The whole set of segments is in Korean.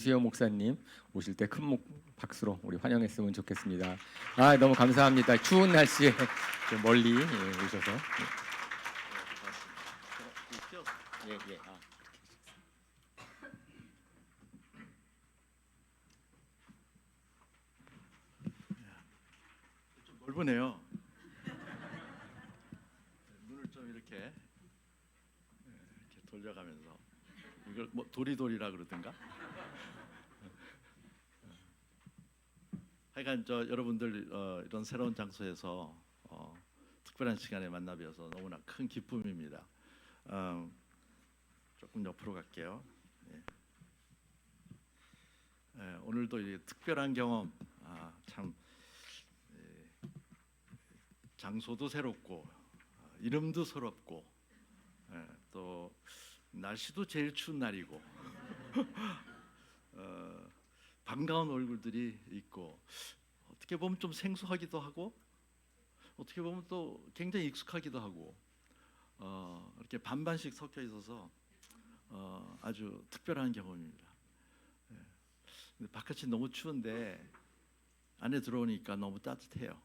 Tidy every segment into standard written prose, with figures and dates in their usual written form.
수요 목사님 오실 때 큰 박수로 우리 환영했으면 좋겠습니다. 너무 감사합니다. 추운 날씨에 멀리 오셔서. 좀 넓으네요. 눈을 좀 이렇게 돌려가면서 이걸 뭐 도리도리라 그러던가. 하여간 여러분들 이런 새로운 장소에서 특별한 시간에 만나 뵈어서 너무나 큰 기쁨입니다. 조금 옆으로 갈게요. 오늘도 이 특별한 경험, 참 장소도 새롭고 이름도 새롭고 또 날씨도 제일 추운 날이고 반가운 얼굴들이 있고 어떻게 보면 좀 생소하기도 하고 어떻게 보면 또 굉장히 익숙하기도 하고 이렇게 반반씩 섞여 있어서 아주 특별한 경험입니다. 근데 바깥이 너무 추운데 안에 들어오니까 너무 따뜻해요.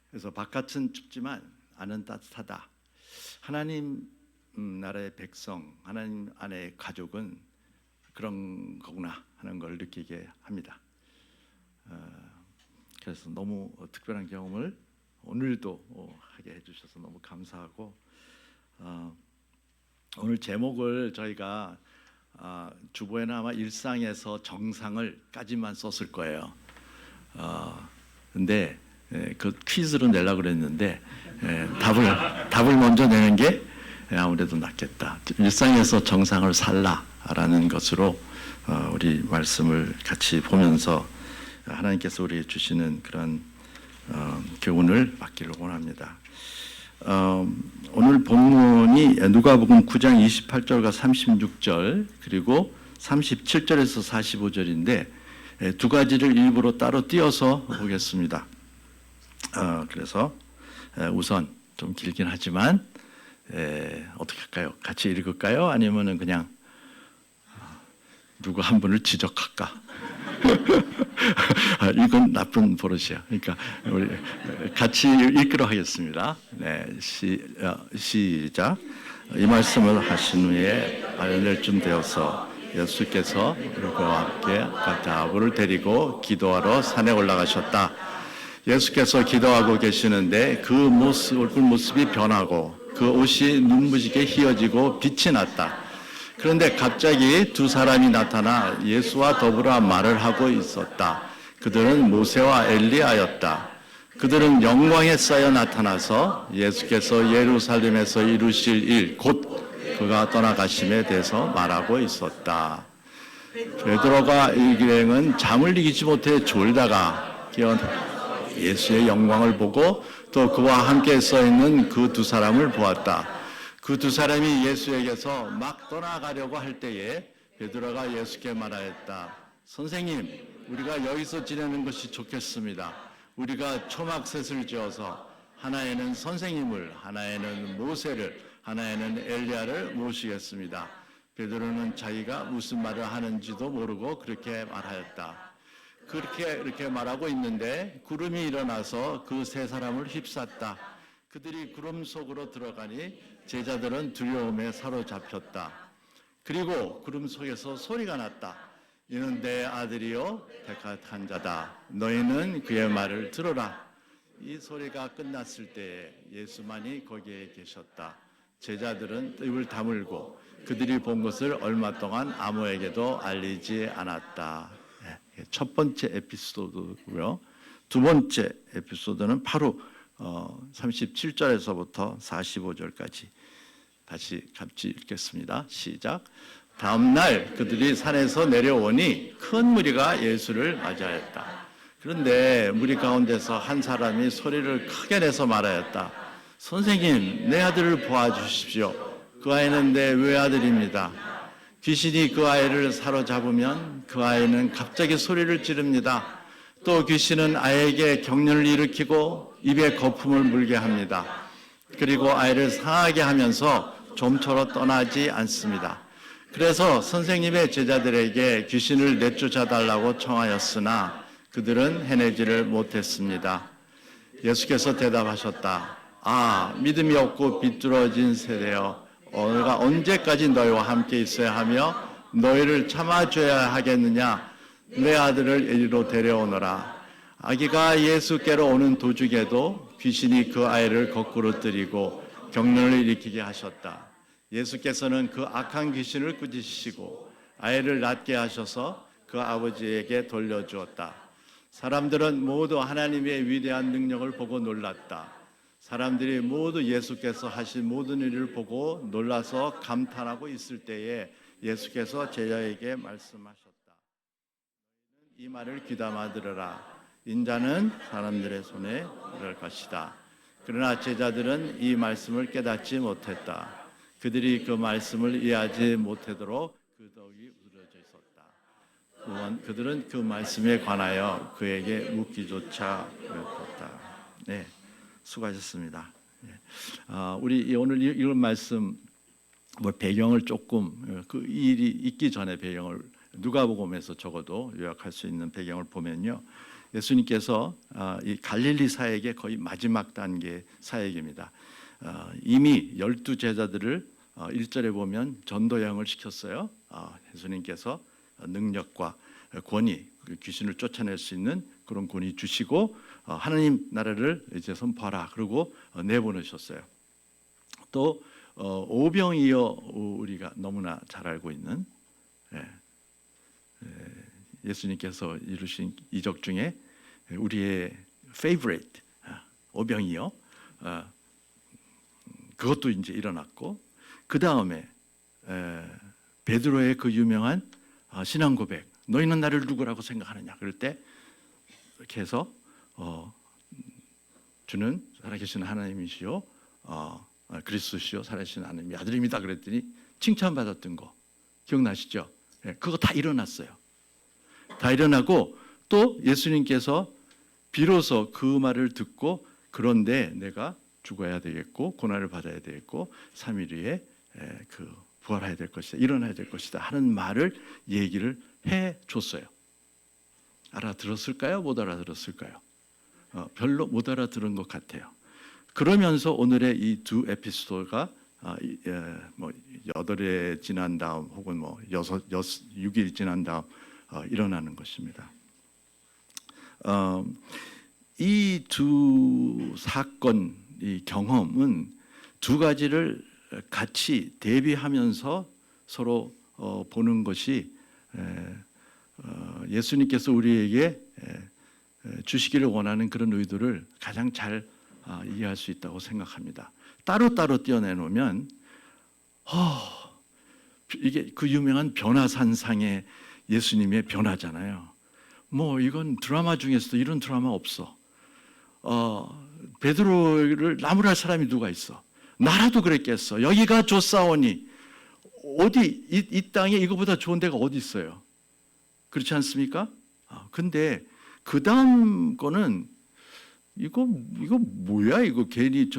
그래서 바깥은 춥지만 안은 따뜻하다. 하나님 나라의 백성, 하나님 안의 가족은 그런 거구나 하는 걸 느끼게 합니다. 그래서 너무 특별한 경험을 오늘도 하게 해주셔서 너무 감사하고 오늘 제목을 저희가 주보에는 아마 일상에서 정상을까지만 썼을 거예요. 근데 그 퀴즈로 내려고 그랬는데 답을 먼저 내는 게 아무래도 낫겠다. 일상에서 정상을 살라라는 것으로 우리 말씀을 같이 보면서 하나님께서 우리에게 주시는 그런 교훈을 받기를 원합니다. 오늘 본문이 누가복음 9장 28절과 36절 그리고 37절에서 45절인데 두 가지를 일부러 따로 띄어서 보겠습니다. 그래서 우선 좀 길긴 하지만 어떻게 할까요? 같이 읽을까요? 아니면은 그냥 누구 한 분을 지적할까? 이건 나쁜 버릇이야. 그러니까 우리 같이 읽기로 하겠습니다. 시작. 이 말씀을 하신 후에 알려낼쯤 되어서 예수께서 그와 함께 각자 아부를 데리고 기도하러 산에 올라가셨다. 예수께서 기도하고 계시는데 그 얼굴 모습이 변하고 그 옷이 눈부시게 휘어지고 빛이 났다. 그런데 갑자기 두 사람이 나타나 예수와 더불어 말을 하고 있었다. 그들은 모세와 엘리야였다. 그들은 영광에 쌓여 나타나서 예수께서 예루살렘에서 이루실 일, 곧 그가 떠나가심에 대해서 말하고 있었다. 베드로가 일기행은 잠을 이기지 못해 졸다가 깨어나 예수의 영광을 보고 또 그와 함께 서 있는 그 두 사람을 보았다. 그 두 사람이 예수에게서 막 떠나가려고 할 때에 베드로가 예수께 말하였다. 선생님, 우리가 여기서 지내는 것이 좋겠습니다. 우리가 초막셋을 지어서 하나에는 선생님을, 하나에는 모세를, 하나에는 엘리야를 모시겠습니다. 베드로는 자기가 무슨 말을 하는지도 모르고 그렇게 말하였다. 이렇게 말하고 있는데 구름이 일어나서 그 세 사람을 휩쌌다. 그들이 구름 속으로 들어가니 제자들은 두려움에 사로잡혔다. 그리고 구름 속에서 소리가 났다. 이는 내 아들이요 택한 자다. 너희는 그의 말을 들어라. 이 소리가 끝났을 때에 예수만이 거기에 계셨다. 제자들은 입을 다물고 그들이 본 것을 얼마 동안 아무에게도 알리지 않았다. 첫 번째 에피소드고요. 두 번째 에피소드는 바로 37절에서부터 45절까지 다시 같이 읽겠습니다. 시작. 다음 날 그들이 산에서 내려오니 큰 무리가 예수를 맞이하였다. 그런데 무리 가운데서 한 사람이 소리를 크게 내서 말하였다. 선생님, 내 아들을 보아주십시오. 그 아이는 내 외아들입니다. 귀신이 그 아이를 사로잡으면 그 아이는 갑자기 소리를 지릅니다. 또 귀신은 아이에게 경련을 일으키고 입에 거품을 물게 합니다. 그리고 아이를 상하게 하면서 좀처럼 떠나지 않습니다. 그래서 선생님의 제자들에게 귀신을 내쫓아달라고 청하였으나 그들은 해내지를 못했습니다. 예수께서 대답하셨다. 아, 믿음이 없고 비뚤어진 세대여, 내가 언제까지 너희와 함께 있어야 하며 너희를 참아줘야 하겠느냐? 내 아들을 이리로 데려오너라. 아기가 예수께로 오는 도중에도 귀신이 그 아이를 거꾸로 들이고 경련을 일으키게 하셨다. 예수께서는 그 악한 귀신을 꾸짖으시고 아이를 낫게 하셔서 그 아버지에게 돌려주었다. 사람들은 모두 하나님의 위대한 능력을 보고 놀랐다. 사람들이 모두 예수께서 하신 모든 일을 보고 놀라서 감탄하고 있을 때에 예수께서 제자에게 말씀하셨다. 이 말을 귀담아 들으라. 인자는 사람들의 손에 들어갈 것이다. 그러나 제자들은 이 말씀을 깨닫지 못했다. 그들이 그 말씀을 이해하지 못하도록 그더욱이 우러져 있었다. 그들은 그 말씀에 관하여 그에게 묻기조차 어렵다. 네, 수고하셨습니다. 우리 오늘 이런 말씀 배경을 조금 그 일이 있기 전에 배경을 누가복음에서 적어도 요약할 수 있는 배경을 보면요, 예수님께서 이 갈릴리 사역의 거의 마지막 단계 사역입니다. 이미 12제자들을 1절에 보면 전도양을 시켰어요. 예수님께서 능력과 권위, 귀신을 쫓아낼 수 있는 그런 권위 주시고 하나님 나라를 이제 선포하라 그러고 내보내셨어요. 또 오병이어, 우리가 너무나 잘 알고 있는 예수님께서 이루신 이적 중에 우리의 favorite 오병이어, 그것도 이제 일어났고, 그 다음에 베드로의 그 유명한 신앙 고백, 너희는 나를 누구라고 생각하느냐 그럴 때 이렇게 해서 주는 살아계신 하나님이시요 그리스도시요 살아계신 하나님의 아들입니다 그랬더니 칭찬받았던 거 기억나시죠? 그거 다 일어났어요. 다 일어나고 또 예수님께서 비로소 그 말을 듣고 그런데 내가 죽어야 되겠고 고난을 받아야 되겠고 3일 후에 그 부활해야 될 것이다, 일어나야 될 것이다 하는 말을 얘기를 해줬어요. 알아들었을까요? 못 알아들었을까요? 별로 못 알아들은 것 같아요. 그러면서 오늘의 이 두 에피소드가 8일 지난 다음 혹은 6일 지난 다음 일어나는 것입니다. 이 두 사건, 이 경험은 두 가지를 같이 대비하면서 서로 보는 것이 예수님께서 우리에게 주시기를 원하는 그런 의도를 가장 잘 이해할 수 있다고 생각합니다. 따로따로 떼어내놓으면 이게 그 유명한 변화산상의 예수님의 변화잖아요. 이건 드라마 중에서도 이런 드라마 없어. 베드로를 나무랄 사람이 누가 있어? 나라도 그랬겠어. 여기가 좋사오니 어디 이 땅에 이거보다 좋은 데가 어디 있어요? 그렇지 않습니까? 근데 그 다음 거는 이거 뭐야? 이거 괜히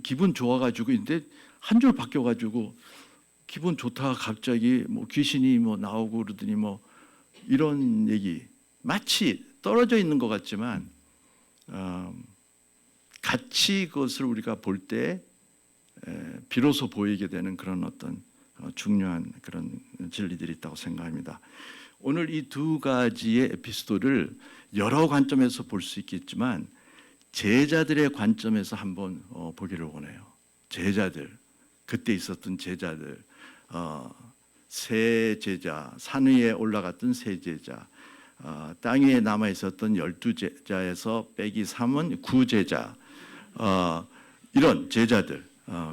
기분 좋아가지고 있는데 한 줄 바뀌어가지고 기분 좋다가 갑자기 귀신이 나오고 그러더니 이런 얘기 마치 떨어져 있는 것 같지만 같이 그것을 우리가 볼 때 비로소 보이게 되는 그런 어떤 중요한 그런 진리들이 있다고 생각합니다. 오늘 이 두 가지의 에피소드를 여러 관점에서 볼 수 있겠지만 제자들의 관점에서 한번 보기를 원해요. 제자들, 그때 있었던 제자들, 세 제자, 산 위에 올라갔던 세 제자, 땅 위에 남아 있었던 12제자에서 빼기 3은 9제자, 이런 제자들,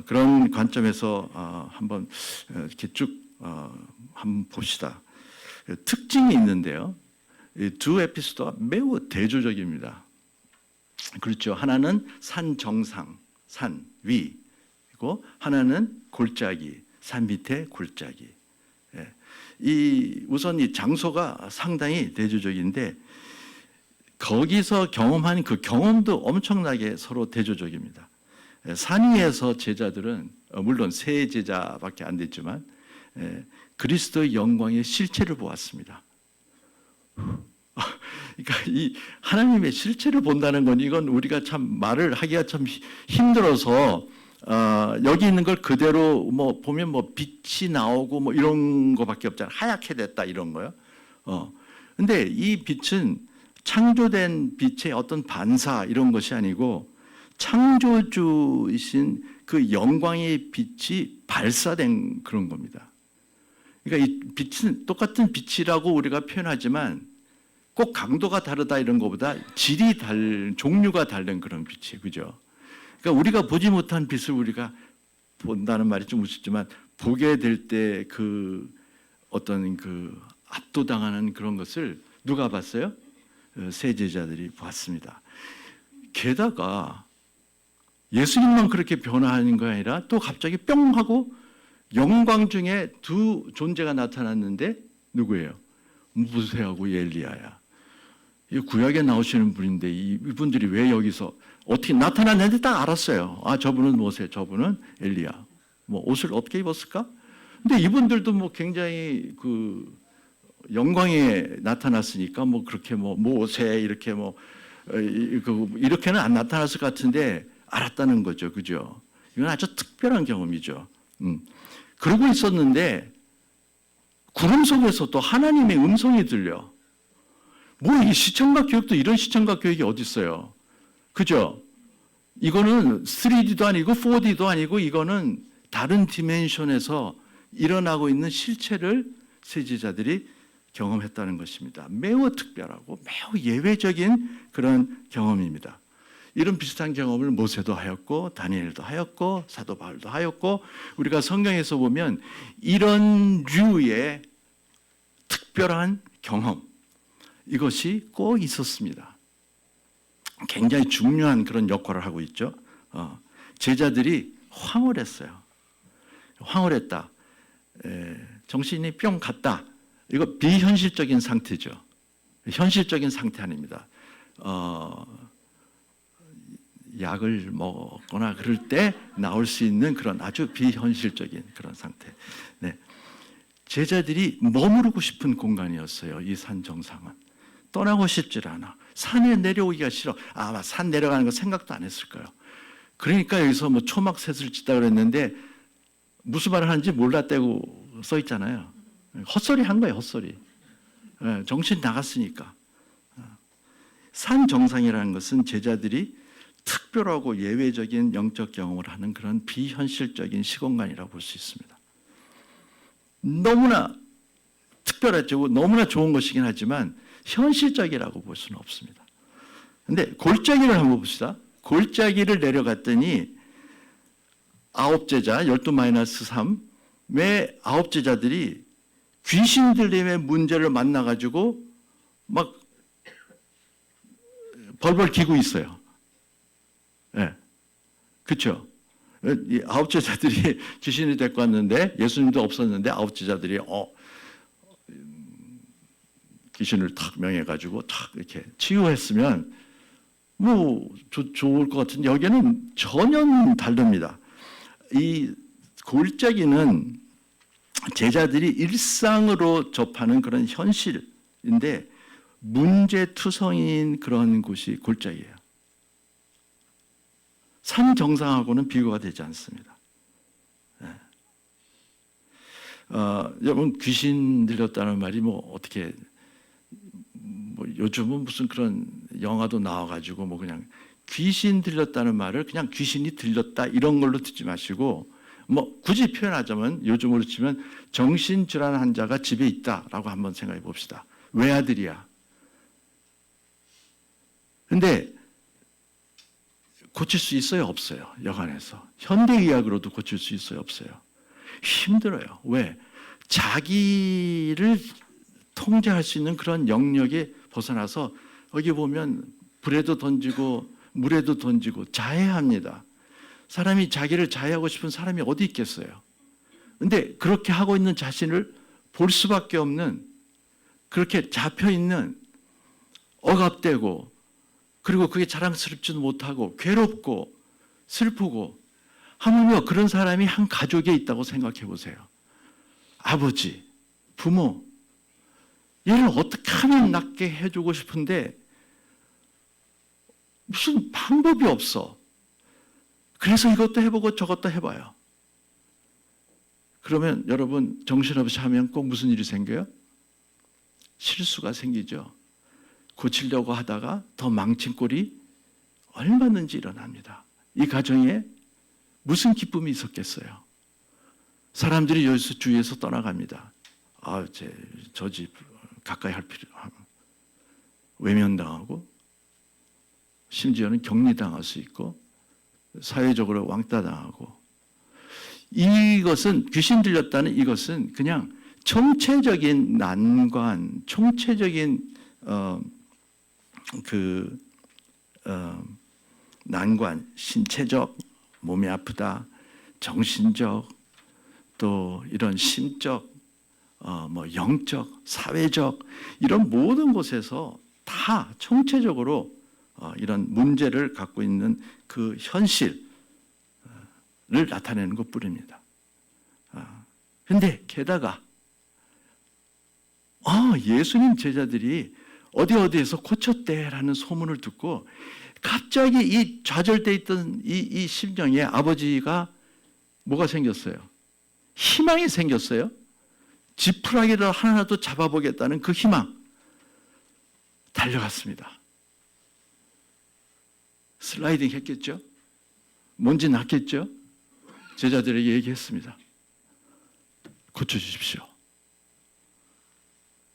그런 관점에서 한번 이렇게 쭉 한번 봅시다. 특징이 있는데요. 이 두 에피소드가 매우 대조적입니다. 그렇죠. 하나는 산 정상, 산 위, 그리고 하나는 골짜기, 산 밑에 골짜기. 우선 이 장소가 상당히 대조적인데 거기서 경험한 그 경험도 엄청나게 서로 대조적입니다. 산 위에서 제자들은 물론 세 제자밖에 안 됐지만 그리스도의 영광의 실체를 보았습니다. 그러니까 이 하나님의 실체를 본다는 건 이건 우리가 참 말을 하기가 참 힘들어서 여기 있는 걸 그대로 뭐 보면 뭐 빛이 나오고 뭐 이런 거밖에 없잖아요. 하얗게 됐다 이런 거요. 근데 이 빛은 창조된 빛의 어떤 반사 이런 것이 아니고 창조주이신 그 영광의 빛이 발사된 그런 겁니다. 그러니까 이 빛은 똑같은 빛이라고 우리가 표현하지만 꼭 강도가 다르다 이런 것보다 질이 종류가 다른 그런 빛이에요. 그죠? 그러니까 우리가 보지 못한 빛을 우리가 본다는 말이 좀 우습지만 보게 될 때 그 어떤 그 압도당하는 그런 것을 누가 봤어요? 세 제자들이 봤습니다. 게다가 예수님만 그렇게 변화하는 게 아니라 또 갑자기 뿅 하고 영광 중에 두 존재가 나타났는데 누구예요? 모세하고 엘리야야. 이 구약에 나오시는 분인데 이분들이 왜 여기서 어떻게 나타났는지 딱 알았어요. 아, 저분은 모세, 저분은 엘리야. 뭐 옷을 어떻게 입었을까? 근데 이분들도 뭐 굉장히 그 영광에 나타났으니까 뭐 그렇게 뭐 모세 이렇게 뭐 이렇게는 안 나타났을 것 같은데 알았다는 거죠. 그죠? 이건 아주 특별한 경험이죠. 그러고 있었는데 구름 속에서 또 하나님의 음성이 들려. 뭐 이 시청각 교육도 이런 시청각 교육이 어디 있어요? 그죠? 이거는 3D도 아니고 4D도 아니고 이거는 다른 디멘션에서 일어나고 있는 실체를 세제자들이 경험했다는 것입니다. 매우 특별하고 매우 예외적인 그런 경험입니다. 이런 비슷한 경험을 모세도 하였고 다니엘도 하였고 사도 바울도 하였고 우리가 성경에서 보면 이런 류의 특별한 경험 이것이 꼭 있었습니다. 굉장히 중요한 그런 역할을 하고 있죠. 제자들이 황홀했어요. 황홀했다. 정신이 뿅 갔다. 이거 비현실적인 상태죠. 현실적인 상태 아닙니다. 약을 먹거나 그럴 때 나올 수 있는 그런 아주 비현실적인 그런 상태. 네. 제자들이 머무르고 싶은 공간이었어요. 이 산 정상은. 떠나고 싶질 않아. 산에 내려오기가 싫어. 아마 산 내려가는 거 생각도 안 했을 거예요. 그러니까 여기서 뭐 초막셋을 짓다 그랬는데 무슨 말을 하는지 몰랐다고 써 있잖아요. 헛소리 한 거예요, 헛소리. 정신 나갔으니까. 산 정상이라는 것은 제자들이 특별하고 예외적인 영적 경험을 하는 그런 비현실적인 시공간이라고 볼 수 있습니다. 너무나 특별하죠. 너무나 좋은 것이긴 하지만 현실적이라고 볼 수는 없습니다. 그런데 골짜기를 한번 봅시다. 골짜기를 내려갔더니 9제자 12-3의 9제자들이 귀신 들림의 문제를 만나가지고 막 벌벌 기고 있어요. 네. 그렇죠. 이 9제자들이 귀신이 데리고 왔는데 예수님도 없었는데 9제자들이 귀신을 탁 명해가지고 탁 이렇게 치유했으면 뭐 좋을 것 같은데 여기는 전혀 다릅니다. 이 골짜기는 제자들이 일상으로 접하는 그런 현실인데 문제투성인 그런 곳이 골짜기예요. 산 정상하고는 비교가 되지 않습니다. 네. 여러분 귀신 들렸다는 말이 뭐 어떻게 뭐 요즘은 무슨 그런 영화도 나와가지고 뭐 그냥 귀신 들렸다는 말을 그냥 귀신이 들렸다 이런 걸로 듣지 마시고 뭐 굳이 표현하자면 요즘으로 치면 정신질환 환자가 집에 있다라고 한번 생각해 봅시다. 외아들이야. 근데 고칠 수 있어요? 없어요? 여간에서. 현대의학으로도 고칠 수 있어요? 없어요? 힘들어요. 왜? 자기를 통제할 수 있는 그런 영역에 벗어나서 여기 보면 불에도 던지고 물에도 던지고 자해합니다. 사람이 자기를 자해하고 싶은 사람이 어디 있겠어요? 근데 그렇게 하고 있는 자신을 볼 수밖에 없는 그렇게 잡혀있는 억압되고 그리고 그게 자랑스럽지도 못하고 괴롭고 슬프고, 하물며 그런 사람이 한 가족에 있다고 생각해 보세요. 아버지, 부모, 얘를 어떻게 하면 낫게 해주고 싶은데 무슨 방법이 없어. 그래서 이것도 해보고 저것도 해봐요. 그러면 여러분 정신없이 하면 꼭 무슨 일이 생겨요? 실수가 생기죠. 고치려고 하다가 더 망친 꼴이 얼마든지 일어납니다. 이 가정에 무슨 기쁨이 있었겠어요? 사람들이 여기서 주위에서 떠나갑니다. 저 집 가까이 할 필요, 외면당하고, 심지어는 격리당할 수 있고, 사회적으로 왕따당하고. 이것은, 귀신 들렸다는 이것은 그냥 총체적인 난관, 총체적인 난관, 신체적, 몸이 아프다, 정신적, 또 이런 심적, 영적, 사회적, 이런 모든 곳에서 다 총체적으로 이런 문제를 갖고 있는 그 현실을 나타내는 것뿐입니다. 그런데 게다가 예수님 제자들이 어디에서 고쳤대라는 소문을 듣고 갑자기 이 좌절돼 있던 이 심정에 아버지가 뭐가 생겼어요? 희망이 생겼어요. 지푸라기를 하나라도 잡아보겠다는 그 희망. 달려갔습니다. 슬라이딩 했겠죠? 뭔지 났겠죠? 제자들에게 얘기했습니다. 고쳐주십시오.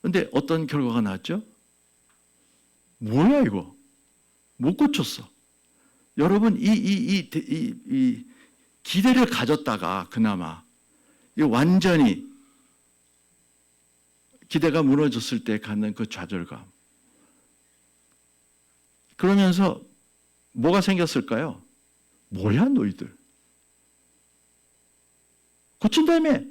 그런데 어떤 결과가 나왔죠? 뭐야 이거? 못 고쳤어. 여러분 이 기대를 가졌다가 그나마 완전히 기대가 무너졌을 때 갖는 그 좌절감. 그러면서 뭐가 생겼을까요? 뭐야 너희들? 고친다며?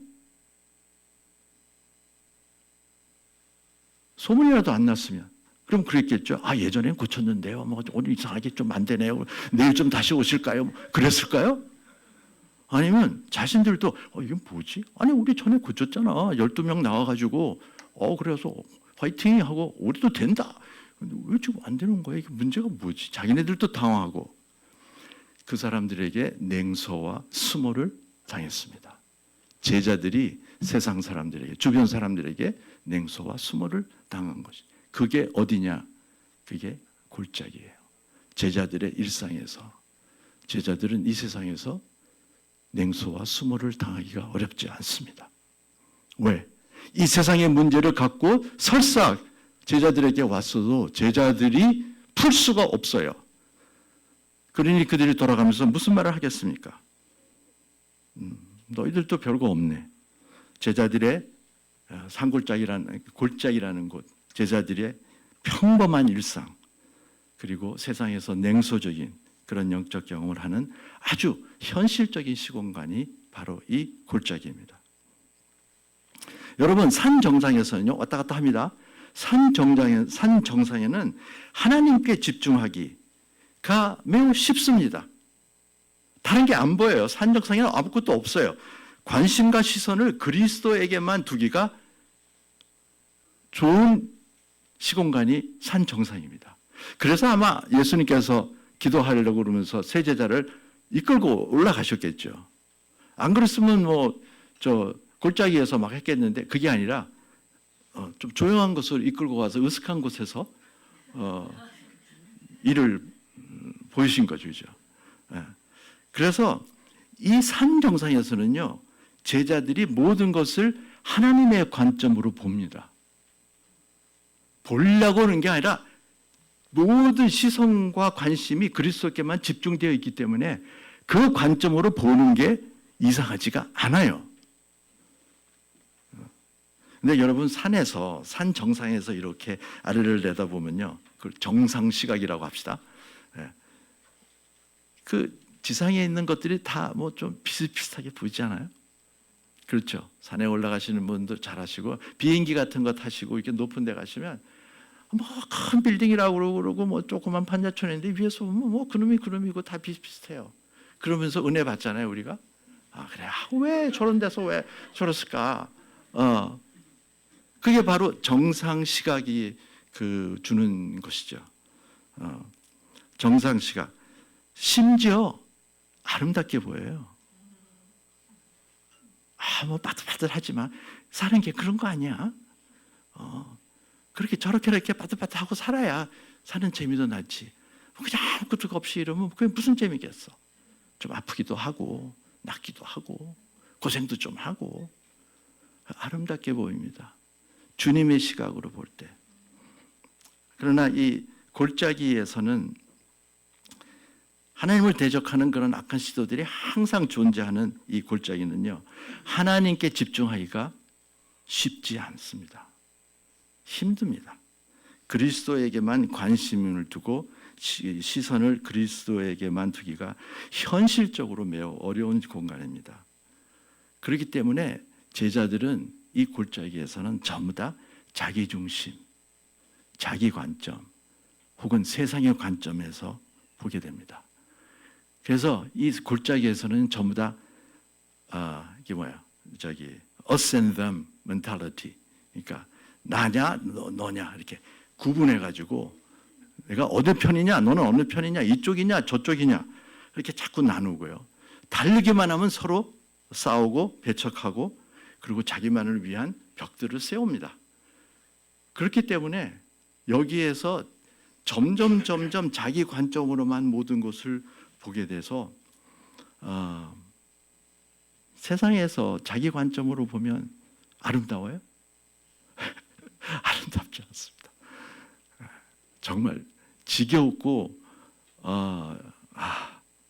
소문이라도 안 났으면 그럼 그랬겠죠. 예전엔 고쳤는데요. 오늘 이상하게 좀 안 되네요. 내일 좀 다시 오실까요? 그랬을까요? 아니면 자신들도 이게 뭐지? 우리 전에 고쳤잖아. 12명 나와가지고 그래서 화이팅 하고 우리도 된다. 근데 왜 지금 안 되는 거야? 이게 문제가 뭐지? 자기네들도 당황하고 그 사람들에게 냉소와 수모를 당했습니다. 제자들이 세상 사람들에게, 주변 사람들에게 냉소와 수모를 당한 것이. 그게 어디냐? 그게 골짜기예요. 제자들의 일상에서. 제자들은 이 세상에서 냉소와 수모를 당하기가 어렵지 않습니다. 왜? 이 세상의 문제를 갖고 설사 제자들에게 왔어도 제자들이 풀 수가 없어요. 그러니 그들이 돌아가면서 무슨 말을 하겠습니까? 너희들도 별거 없네. 제자들의 골짜기라는 곳, 제자들의 평범한 일상, 그리고 세상에서 냉소적인 그런 영적 경험을 하는 아주 현실적인 시공간이 바로 이 골짜기입니다. 여러분, 산 정상에서는요, 왔다 갔다 합니다. 산 정상에는 하나님께 집중하기가 매우 쉽습니다. 다른 게 안 보여요. 산 정상에는 아무것도 없어요. 관심과 시선을 그리스도에게만 두기가 좋은 시공간이 산 정상입니다. 그래서 아마 예수님께서 기도하려고 그러면서 세 제자를 이끌고 올라가셨겠죠. 안 그랬으면 골짜기에서 막 했겠는데 그게 아니라 좀 조용한 곳을 이끌고 와서 으슥한 곳에서 일을 보이신 거죠. 그죠? 그래서 이 산 정상에서는요, 제자들이 모든 것을 하나님의 관점으로 봅니다. 보려고 하는 게 아니라 모든 시선과 관심이 그리스도께만 집중되어 있기 때문에 그 관점으로 보는 게 이상하지가 않아요. 근데 여러분, 산 정상에서 이렇게 아래를 내다보면요, 그 정상 시각이라고 합시다. 그 지상에 있는 것들이 다 좀 비슷비슷하게 보이지 않아요? 그렇죠. 산에 올라가시는 분들 잘 아시고, 비행기 같은 거 타시고 이렇게 높은 데 가시면 큰 빌딩이라고 그러고 조그만 판자촌인데 위에서 보면 그놈이고 다 비슷비슷해요. 그러면서 은혜 받잖아요, 우리가. 아, 그래. 왜 저런 데서 왜 저랬을까? 그게 바로 정상 시각이 주는 것이죠. 정상 시각. 심지어 아름답게 보여요. 뭐 빠듯빠듯하지만 사는 게 그런 거 아니야? 그렇게 저렇게 빠듯빠듯하고 살아야 사는 재미도 나지. 그냥 아무것도 없이 이러면 그게 무슨 재미겠어? 좀 아프기도 하고 낫기도 하고 고생도 좀 하고 아름답게 보입니다. 주님의 시각으로 볼 때. 그러나 이 골짜기에서는 하나님을 대적하는 그런 악한 시도들이 항상 존재하는 이 골짜기는요, 하나님께 집중하기가 쉽지 않습니다. 힘듭니다. 그리스도에게만 관심을 두고 시선을 그리스도에게만 두기가 현실적으로 매우 어려운 공간입니다. 그렇기 때문에 제자들은 이 골짜기에서는 전부 다 자기 중심, 자기 관점 혹은 세상의 관점에서 보게 됩니다. 그래서 이 골짜기에서는 전부 다 이게 us and them mentality, 그러니까 나냐 너냐 이렇게 구분해 가지고 내가 어느 편이냐 너는 어느 편이냐 이쪽이냐 저쪽이냐 이렇게 자꾸 나누고요. 다르기만 하면 서로 싸우고 배척하고 그리고 자기만을 위한 벽들을 세웁니다. 그렇기 때문에 여기에서 점점 자기 관점으로만 모든 것을 보게 돼서 세상에서 자기 관점으로 보면 아름다워요? 아름답지 않습니다. 정말 지겨웠고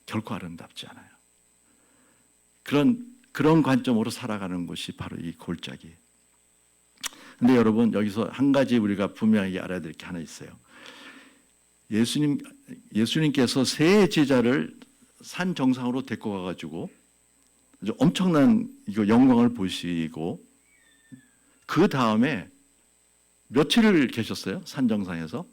결코 아름답지 않아요. 그런 관점으로 살아가는 것이 바로 이 골짜기. 근데 여러분 여기서 한 가지 우리가 분명히 알아야 될 게 하나 있어요. 예수님께서 세 제자를 산 정상으로 데리고 가가지고 엄청난 영광을 보시고 그 다음에 며칠을 계셨어요? 산 정상에서?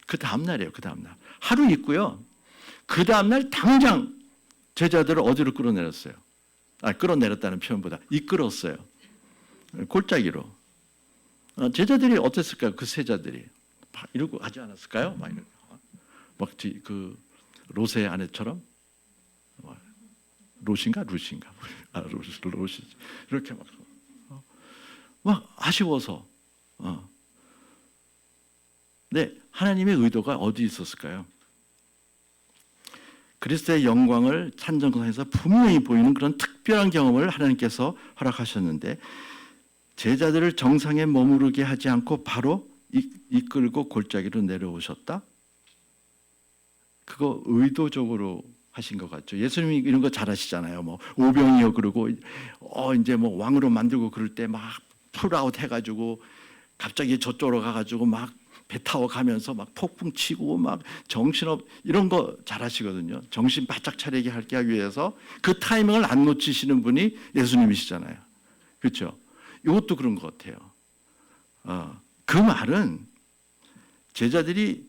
그 다음날이에요. 그 다음날 하루 있고요. 그 다음날 당장 제자들을 어디로 끌어내렸어요? 끌어내렸다는 표현보다 이끌었어요. 골짜기로. 제자들이 어땠을까요? 그 세자들이 막 이러고 하지 않았을까요? 막 그 롯의 아내처럼 롯인가 루시인가 롯이 이렇게 막 아쉬워서. 네, 하나님의 의도가 어디 있었을까요? 그리스도의 영광을 산정상에서 분명히 보이는 그런 특별한 경험을 하나님께서 허락하셨는데 제자들을 정상에 머무르게 하지 않고 바로 이끌고 골짜기로 내려오셨다? 그거 의도적으로 하신 것 같죠. 예수님이 이런 거 잘하시잖아요. 뭐 오병이어 그러고 이제 뭐 왕으로 만들고 그럴 때 막 풀아웃 해가지고 갑자기 저쪽으로 가가지고 막 배 타고 가면서 막 폭풍 치고 막 정신없 이런 거 잘하시거든요. 정신 바짝 차리게 하기 위해서 그 타이밍을 안 놓치시는 분이 예수님이시잖아요. 그렇죠? 이것도 그런 것 같아요. 그 말은 제자들이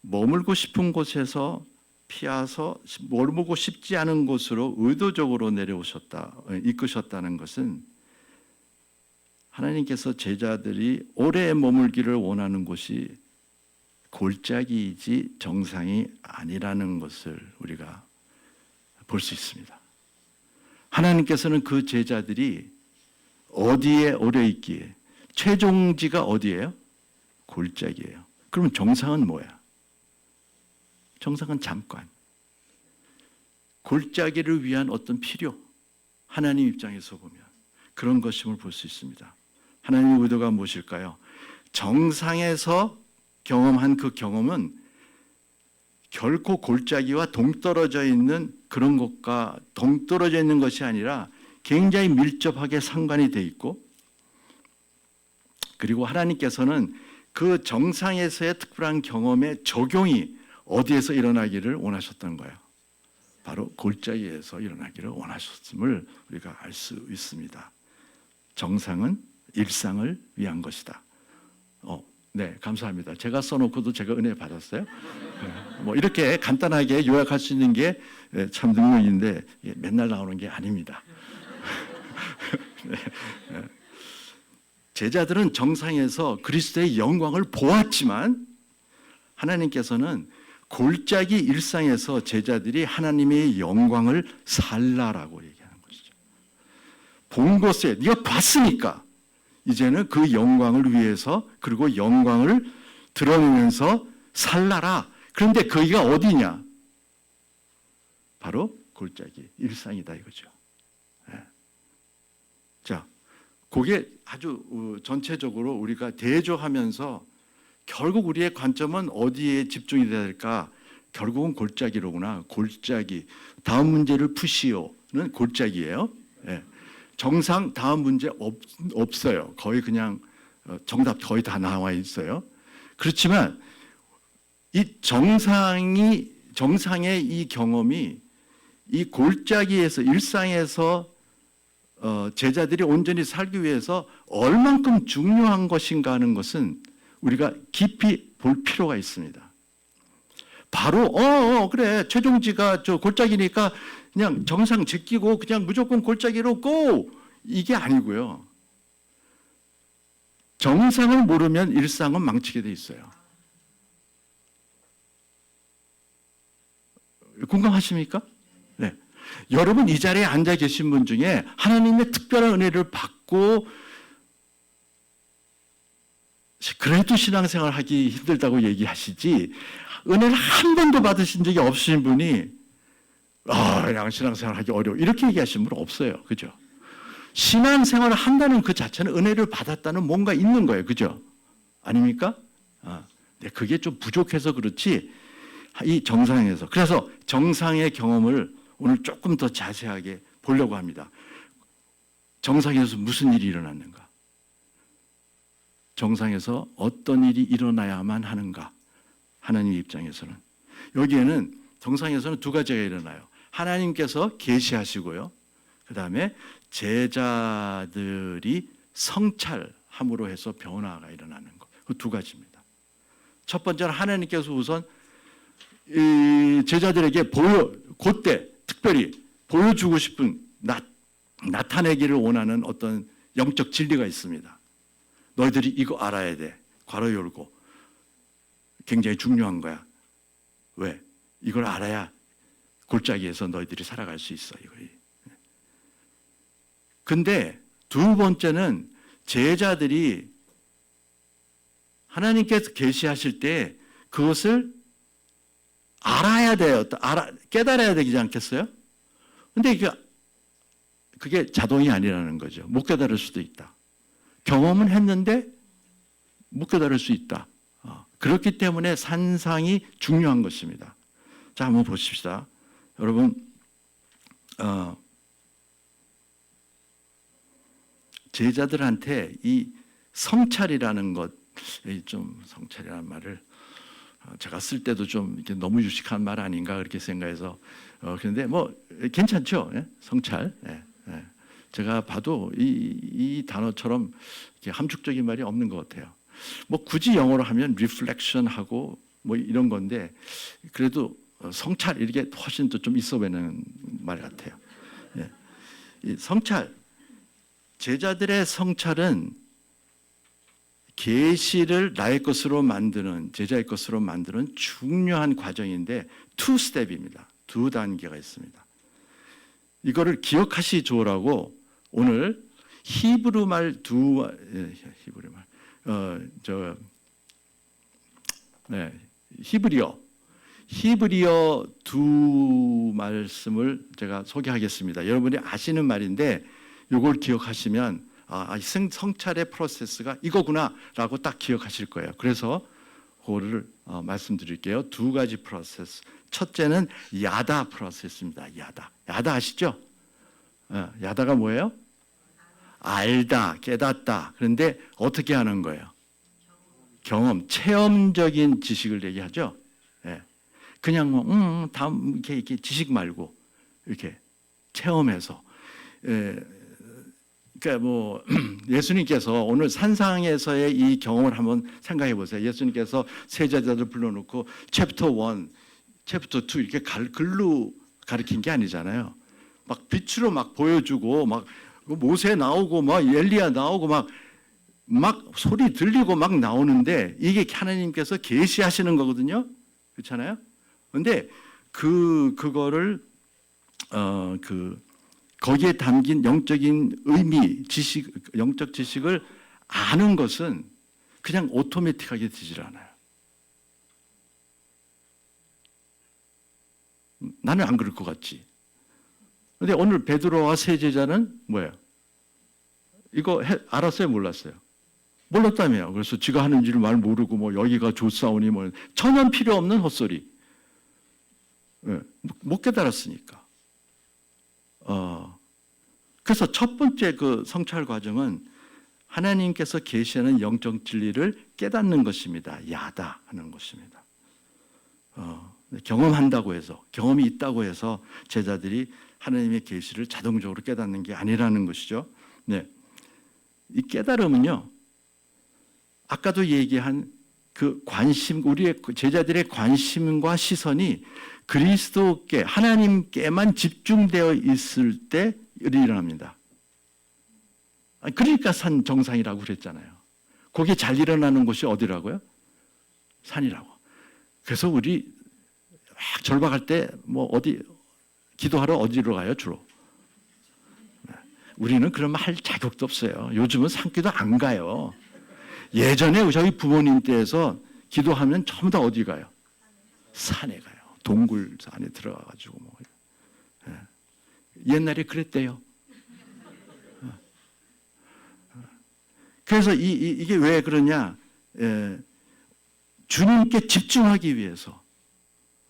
머물고 싶은 곳에서 피하서 머물고 싶지 않은 곳으로 의도적으로 이끄셨다는 것은 하나님께서 제자들이 오래 머물기를 원하는 곳이 골짜기이지 정상이 아니라는 것을 우리가 볼 수 있습니다. 하나님께서는 그 제자들이 어디에 오래 있기에 최종지가 어디예요? 골짜기예요. 그러면 정상은 뭐야? 정상은 잠깐. 골짜기를 위한 어떤 필요, 하나님 입장에서 보면 그런 것임을 볼 수 있습니다. 하나님의 의도가 무엇일까요? 정상에서 경험한 그 경험은 결코 골짜기와 동떨어져 있는 그런 것과 동떨어져 있는 것이 아니라 굉장히 밀접하게 상관이 돼 있고 그리고 하나님께서는 그 정상에서의 특별한 경험의 적용이 어디에서 일어나기를 원하셨던 거예요. 바로 골짜기에서 일어나기를 원하셨음을 우리가 알 수 있습니다. 정상은 일상을 위한 것이다. 네, 감사합니다. 제가 써놓고도 제가 은혜 받았어요. 뭐 이렇게 간단하게 요약할 수 있는 게 참 능력인데 맨날 나오는 게 아닙니다. 네. 제자들은 정상에서 그리스도의 영광을 보았지만 하나님께서는 골짜기 일상에서 제자들이 하나님의 영광을 살라라고 얘기하는 것이죠. 본 것에 네가 봤으니까 이제는 그 영광을 위해서 그리고 영광을 드러내면서 살라라. 그런데 거기가 어디냐? 바로 골짜기 일상이다 이거죠. 네. 자, 그게 아주 전체적으로 우리가 대조하면서 결국 우리의 관점은 어디에 집중이 돼야 될까? 결국은 골짜기로구나. 골짜기. 다음 문제를 푸시오는 골짜기예요. 네. 정상 다음 문제 없어요. 거의 그냥 정답 거의 다 나와 있어요. 그렇지만 이 정상의 이 경험이 이 골짜기에서 일상에서 제자들이 온전히 살기 위해서 얼만큼 중요한 것인가 하는 것은 우리가 깊이 볼 필요가 있습니다. 바로 그래 최종지가 저 골짜기니까 그냥 정상 제끼고 그냥 무조건 골짜기로 고! 이게 아니고요. 정상을 모르면 일상은 망치게 돼 있어요. 공감하십니까? 네. 여러분 이 자리에 앉아 계신 분 중에 하나님의 특별한 은혜를 받고 그래도 신앙생활 하기 힘들다고 얘기하시지 은혜를 한 번도 받으신 적이 없으신 분이 그냥 신앙생활 하기 어려워 이렇게 얘기하시는 분 없어요. 그죠? 신앙생활을 한다는 그 자체는 은혜를 받았다는 뭔가 있는 거예요. 그죠? 아닙니까? 네, 그게 좀 부족해서 그렇지 이 정상에서 그래서 정상의 경험을 오늘 조금 더 자세하게 보려고 합니다. 정상에서 무슨 일이 일어났는가? 정상에서 어떤 일이 일어나야만 하는가? 하나님 입장에서는 여기에는 정상에서는 두 가지가 일어나요. 하나님께서 계시하시고요. 그 다음에 제자들이 성찰함으로 해서 변화가 일어나는 것. 그 두 가지입니다. 첫 번째는 하나님께서 우선 이 제자들에게 그때 특별히 보여주고 싶은 나타내기를 원하는 어떤 영적 진리가 있습니다. 너희들이 이거 알아야 돼. 괄호 열고. 굉장히 중요한 거야. 왜? 이걸 알아야 골짜기에서 너희들이 살아갈 수 있어. 이거. 근데 두 번째는 제자들이 하나님께서 계시하실 때 그것을 알아야 돼요. 깨달아야 되지 않겠어요? 근데 그게 자동이 아니라는 거죠. 못 깨달을 수도 있다. 경험은 했는데 못 깨달을 수 있다. 그렇기 때문에 산상이 중요한 것입니다. 자, 한번 보십시다. 여러분, 제자들한테 이 성찰이라는 것, 좀 성찰이라는 말을 제가 쓸 때도 좀 이렇게 너무 유식한 말 아닌가 그렇게 생각해서 그런데 뭐 괜찮죠? 예? 성찰. 예, 예. 제가 봐도 이 단어처럼 이렇게 함축적인 말이 없는 것 같아요. 뭐 굳이 영어로 하면 reflection하고 뭐 이런 건데 그래도 성찰 이렇게 훨씬 더 좀 있어 보이는 말 같아요. 예. 이 성찰, 제자들의 성찰은 계시를 나의 것으로 만드는 제자의 것으로 만드는 중요한 과정인데 투 스텝입니다. 두 단계가 있습니다. 이거를 기억하시 좋으라고 오늘 히브리 말 히브리어 두 말씀을 제가 소개하겠습니다. 여러분이 아시는 말인데 이걸 기억하시면 성찰의 프로세스가 이거구나라고 딱 기억하실 거예요. 그래서 그거를 말씀드릴게요. 두 가지 프로세스. 첫째는 야다 프로세스입니다. 야다 아시죠? 야다가 뭐예요? 알다, 깨닫다. 그런데 어떻게 하는 거예요? 경험, 체험적인 지식을 얘기하죠. 예. 그냥 뭐 다음 이렇게 지식 말고 이렇게 체험해서. 그러니까 뭐 예수님께서 오늘 산상에서의 이 경험을 한번 생각해 보세요. 예수님께서 세자들을 불러놓고 챕터 1, 챕터 2 이렇게 글로 가르친 게 아니잖아요. 막 빛으로 막 보여주고 막 모세 나오고 막 엘리야 나오고 막 소리 들리고 막 나오는데 이게 하나님께서 계시하시는 거거든요. 그렇잖아요. 근데 그거를 거기에 담긴 영적인 의미, 영적 지식을 아는 것은 그냥 오토매틱하게 되질 않아요. 나는 안 그럴 것 같지. 근데 오늘 베드로와 세 제자는 뭐예요? 이거 알았어요, 몰랐어요? 몰랐다며요. 그래서 지가 하는 일을 말 모르고 뭐 여기가 좋사오니 뭐 전혀 필요 없는 헛소리. 못 깨달았으니까. 그래서 첫 번째 그 성찰 과정은 하나님께서 계시하는 영적 진리를 깨닫는 것입니다. 야다 하는 것입니다. 경험한다고 해서, 경험이 있다고 해서 제자들이 하나님의 계시를 자동적으로 깨닫는 게 아니라는 것이죠. 네. 이 깨달음은요, 아까도 얘기한 그 관심, 우리의 제자들의 관심과 시선이 그리스도께, 하나님께만 집중되어 있을 때 일어납니다. 그러니까 산 정상이라고 그랬잖아요. 거기 잘 일어나는 곳이 어디라고요? 산이라고. 그래서 우리 막 절박할 때 뭐 어디 기도하러 어디로 가요, 주로? 우리는 그러면 할 자격도 없어요. 요즘은 산기도 안 가요. 예전에 저희 부모님 때에서 기도하면 전부 다 어디 가요? 산에 가요. 동굴 안에 들어가가지고 뭐. 옛날에 그랬대요. 그래서 이게 왜 그러냐? 주님께 집중하기 위해서.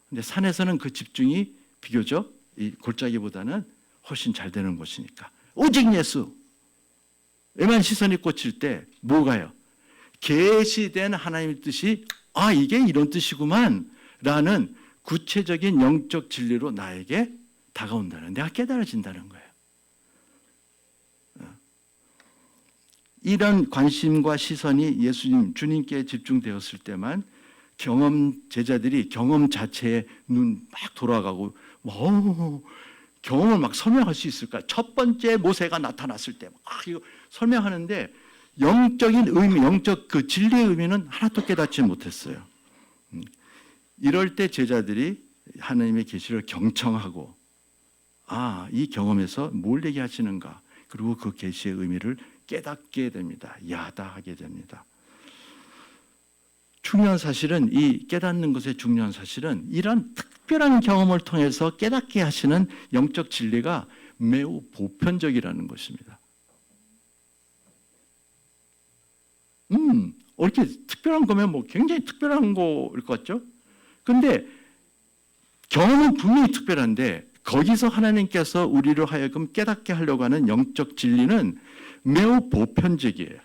근데 산에서는 그 집중이 비교적 이 골짜기보다는 훨씬 잘 되는 곳이니까. 오직 예수. 에만 시선이 꽂힐 때 뭐가요? 계시된 하나님의 뜻이 이게 이런 뜻이구만 라는 구체적인 영적 진리로 나에게 다가온다는, 내가 깨달아진다는 거예요. 이런 관심과 시선이 예수님, 주님께 집중되었을 때만 제자들이 경험 자체에 눈 막 돌아가고 경험을 막 설명할 수 있을까? 첫 번째 모세가 나타났을 때 이거 설명하는데 영적인 의미, 영적 그 진리의 의미는 하나도 깨닫지 못했어요. 이럴 때 제자들이 하나님의 계시를 경청하고 이 경험에서 뭘 얘기하시는가? 그리고 그 계시의 의미를 깨닫게 됩니다. 야다하게 됩니다. 중요한 사실은, 이 깨닫는 것의 중요한 사실은 이런 특별한 경험을 통해서 깨닫게 하시는 영적 진리가 매우 보편적이라는 것입니다. 이렇게 특별한 거면 뭐 굉장히 특별한 거일 것 같죠? 근데 경험은 분명히 특별한데 거기서 하나님께서 우리를 하여금 깨닫게 하려고 하는 영적 진리는 매우 보편적이에요.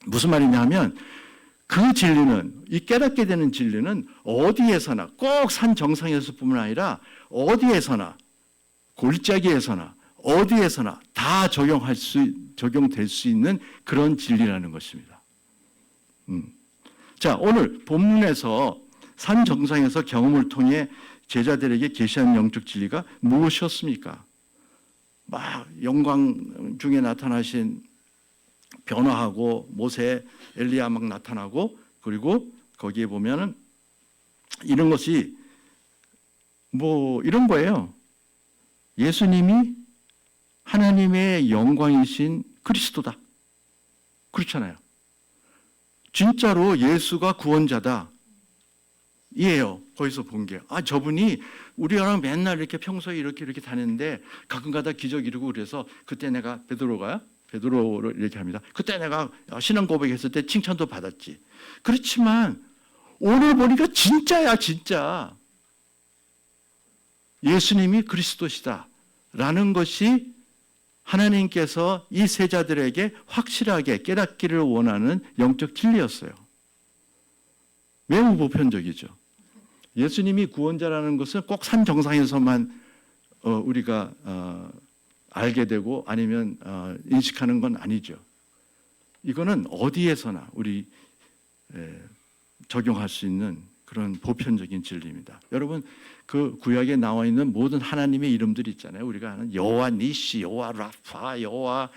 무슨 말이냐 하면 그 진리는, 이 깨닫게 되는 진리는 어디에서나, 꼭 산 정상에서뿐만 아니라 어디에서나, 골짜기에서나 어디에서나 다 적용될 수 있는 그런 진리라는 것입니다. 자, 오늘 본문에서 산 정상에서 경험을 통해 제자들에게 계시한 영적 진리가 무엇이었습니까? 막 영광 중에 나타나신, 변화하고 모세, 엘리야 막 나타나고, 그리고 거기에 보면은 이런 것이 뭐 이런 거예요. 예수님이 하나님의 영광이신 그리스도다. 그렇잖아요. 진짜로 예수가 구원자다. 이에요. 거기서 본 게. 저분이 우리랑 맨날 이렇게 평소에 이렇게 다녔는데 가끔가다 기적 이루고 그래서 그때 내가 베드로를 이렇게 합니다. 그때 내가 신앙 고백했을 때 칭찬도 받았지. 그렇지만 오늘 보니까 진짜야, 진짜. 예수님이 그리스도시다 라는 것이 하나님께서 이 세자들에게 확실하게 깨닫기를 원하는 영적 진리였어요. 매우 보편적이죠. 예수님이 구원자라는 것은 꼭 산 정상에서만 우리가 알게 되고 아니면 인식하는 건 아니죠. 이거는 어디에서나 우리 적용할 수 있는 그런 보편적인 진리입니다. 여러분 그 구약에 나와 있는 모든 하나님의 이름들이 있잖아요. 우리가 아는 여호와 니시, 여호와 라파, 여호와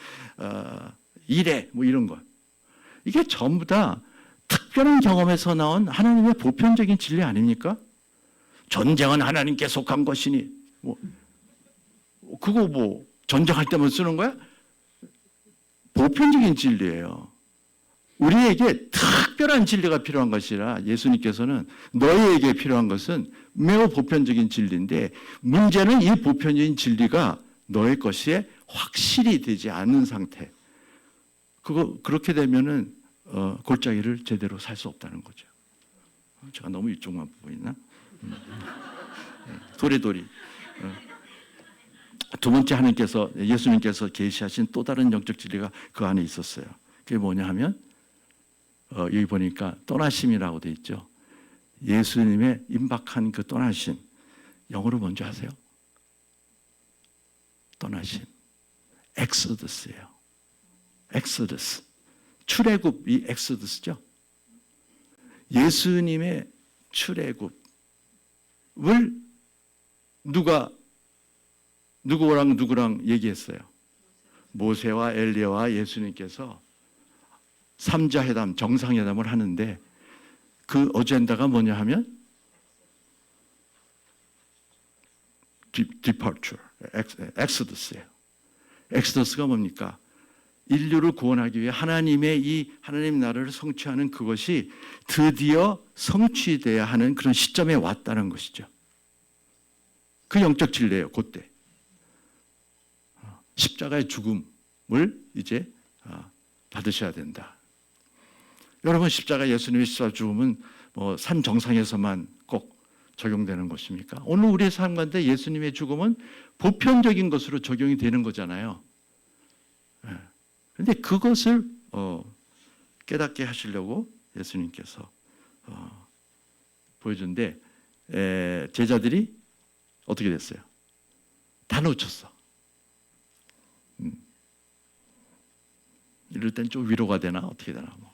이레 뭐 이런 것. 이게 전부 다 특별한 경험에서 나온 하나님의 보편적인 진리 아닙니까? 전쟁은 하나님께 속한 것이니 뭐 그거 뭐 전쟁할 때만 쓰는 거야? 보편적인 진리예요. 우리에게 특별한 진리가 필요한 것이라 예수님께서는 너희에게 필요한 것은 매우 보편적인 진리인데 문제는 이 보편적인 진리가 너의 것에 확실히 되지 않는 상태. 그렇게 되면은 골짜기를 제대로 살 수 없다는 거죠. 제가 너무 이쪽만 보이나? 도리도리. 두 번째 하나님께서 예수님께서 계시하신 또 다른 영적 진리가 그 안에 있었어요. 그게 뭐냐 하면 여기 보니까 떠나심이라고 돼 있죠. 예수님의 임박한 그 떠나심. 영어로 뭔지 아세요? 떠나심. 엑소더스예요. 엑소더스. 출애굽이 엑소더스죠. 예수님의 출애굽을 누구랑 얘기했어요? 모세와 엘리야와 예수님께서 삼자회담, 정상회담을 하는데 그 어젠다가 뭐냐 하면 departure, 엑소더스예요. 엑소더스가 뭡니까? 인류를 구원하기 위해 하나님 나라를 성취하는 그것이 드디어 성취돼야 하는 그런 시점에 왔다는 것이죠. 그 영적 진리예요. 그때 십자가의 죽음을 이제 받으셔야 된다. 여러분 십자가 예수님의 십자가 죽음은 뭐 산 정상에서만 꼭 적용되는 것입니까? 오늘 우리의 삶 가운데 예수님의 죽음은 보편적인 것으로 적용이 되는 거잖아요. 그런데 그것을 깨닫게 하시려고 예수님께서 보여준데 제자들이 어떻게 됐어요? 다 놓쳤어. 이럴 땐 좀 위로가 되나 어떻게 되나 뭐.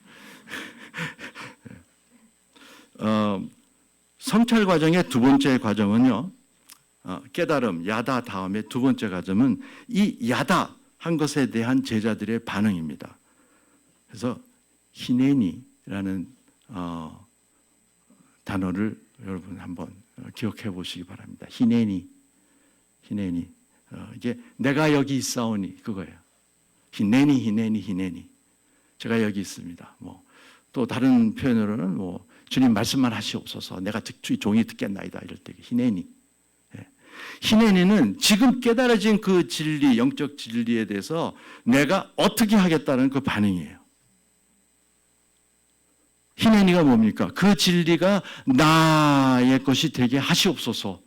성찰 과정의 두 번째 과정은요. 깨달음, 야다 다음에 두 번째 과정은 이 야다 한 것에 대한 제자들의 반응입니다. 그래서 히네니라는 단어를 여러분 한번 기억해 보시기 바랍니다. 히네니. 이게 내가 여기 있사오니 그거예요. 히네니. 제가 여기 있습니다. 뭐 또 다른 표현으로는 뭐 주님 말씀만 하시옵소서. 내가 종이 듣겠나이다 이럴 때 히네니. 히네니는 지금 깨달아진 그 진리, 영적 진리에 대해서 내가 어떻게 하겠다는 그 반응이에요. 히네니가 뭡니까? 그 진리가 나의 것이 되게 하시옵소서.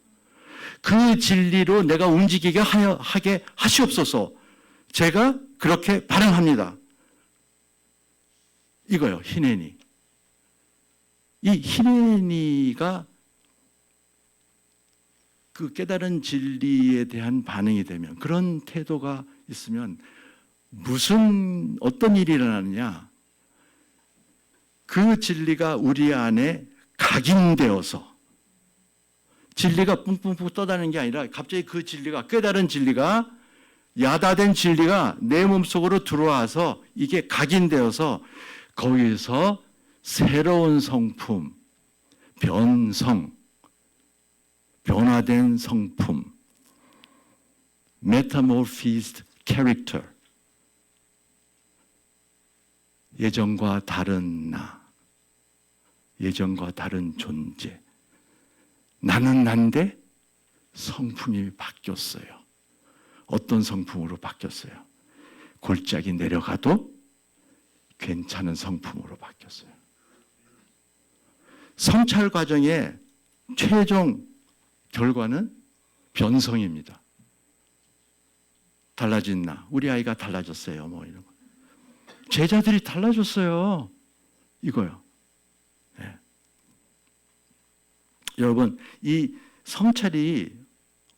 그 진리로 내가 움직이게 하게 하시옵소서. 제가 그렇게 반응합니다. 이거요, 히네니. 이 히네니가 그 깨달은 진리에 대한 반응이 되면, 그런 태도가 있으면 어떤 일이 일어나느냐? 그 진리가 우리 안에 각인되어서 진리가 뿡뿡뿡 떠다니는 게 아니라 갑자기 그 진리가, 깨달은 진리가, 야다된 진리가 내 몸속으로 들어와서 이게 각인되어서 거기서 새로운 성품, 변화된 성품, metamorphosed character, 예전과 다른 나, 예전과 다른 존재. 나는 난데 성품이 바뀌었어요. 어떤 성품으로 바뀌었어요? 골짜기 내려가도 괜찮은 성품으로 바뀌었어요. 성찰 과정의 최종 결과는 변성입니다. 달라진 나, 우리 아이가 달라졌어요. 뭐 이런 거. 제자들이 달라졌어요. 이거요. 네. 여러분, 이 성찰이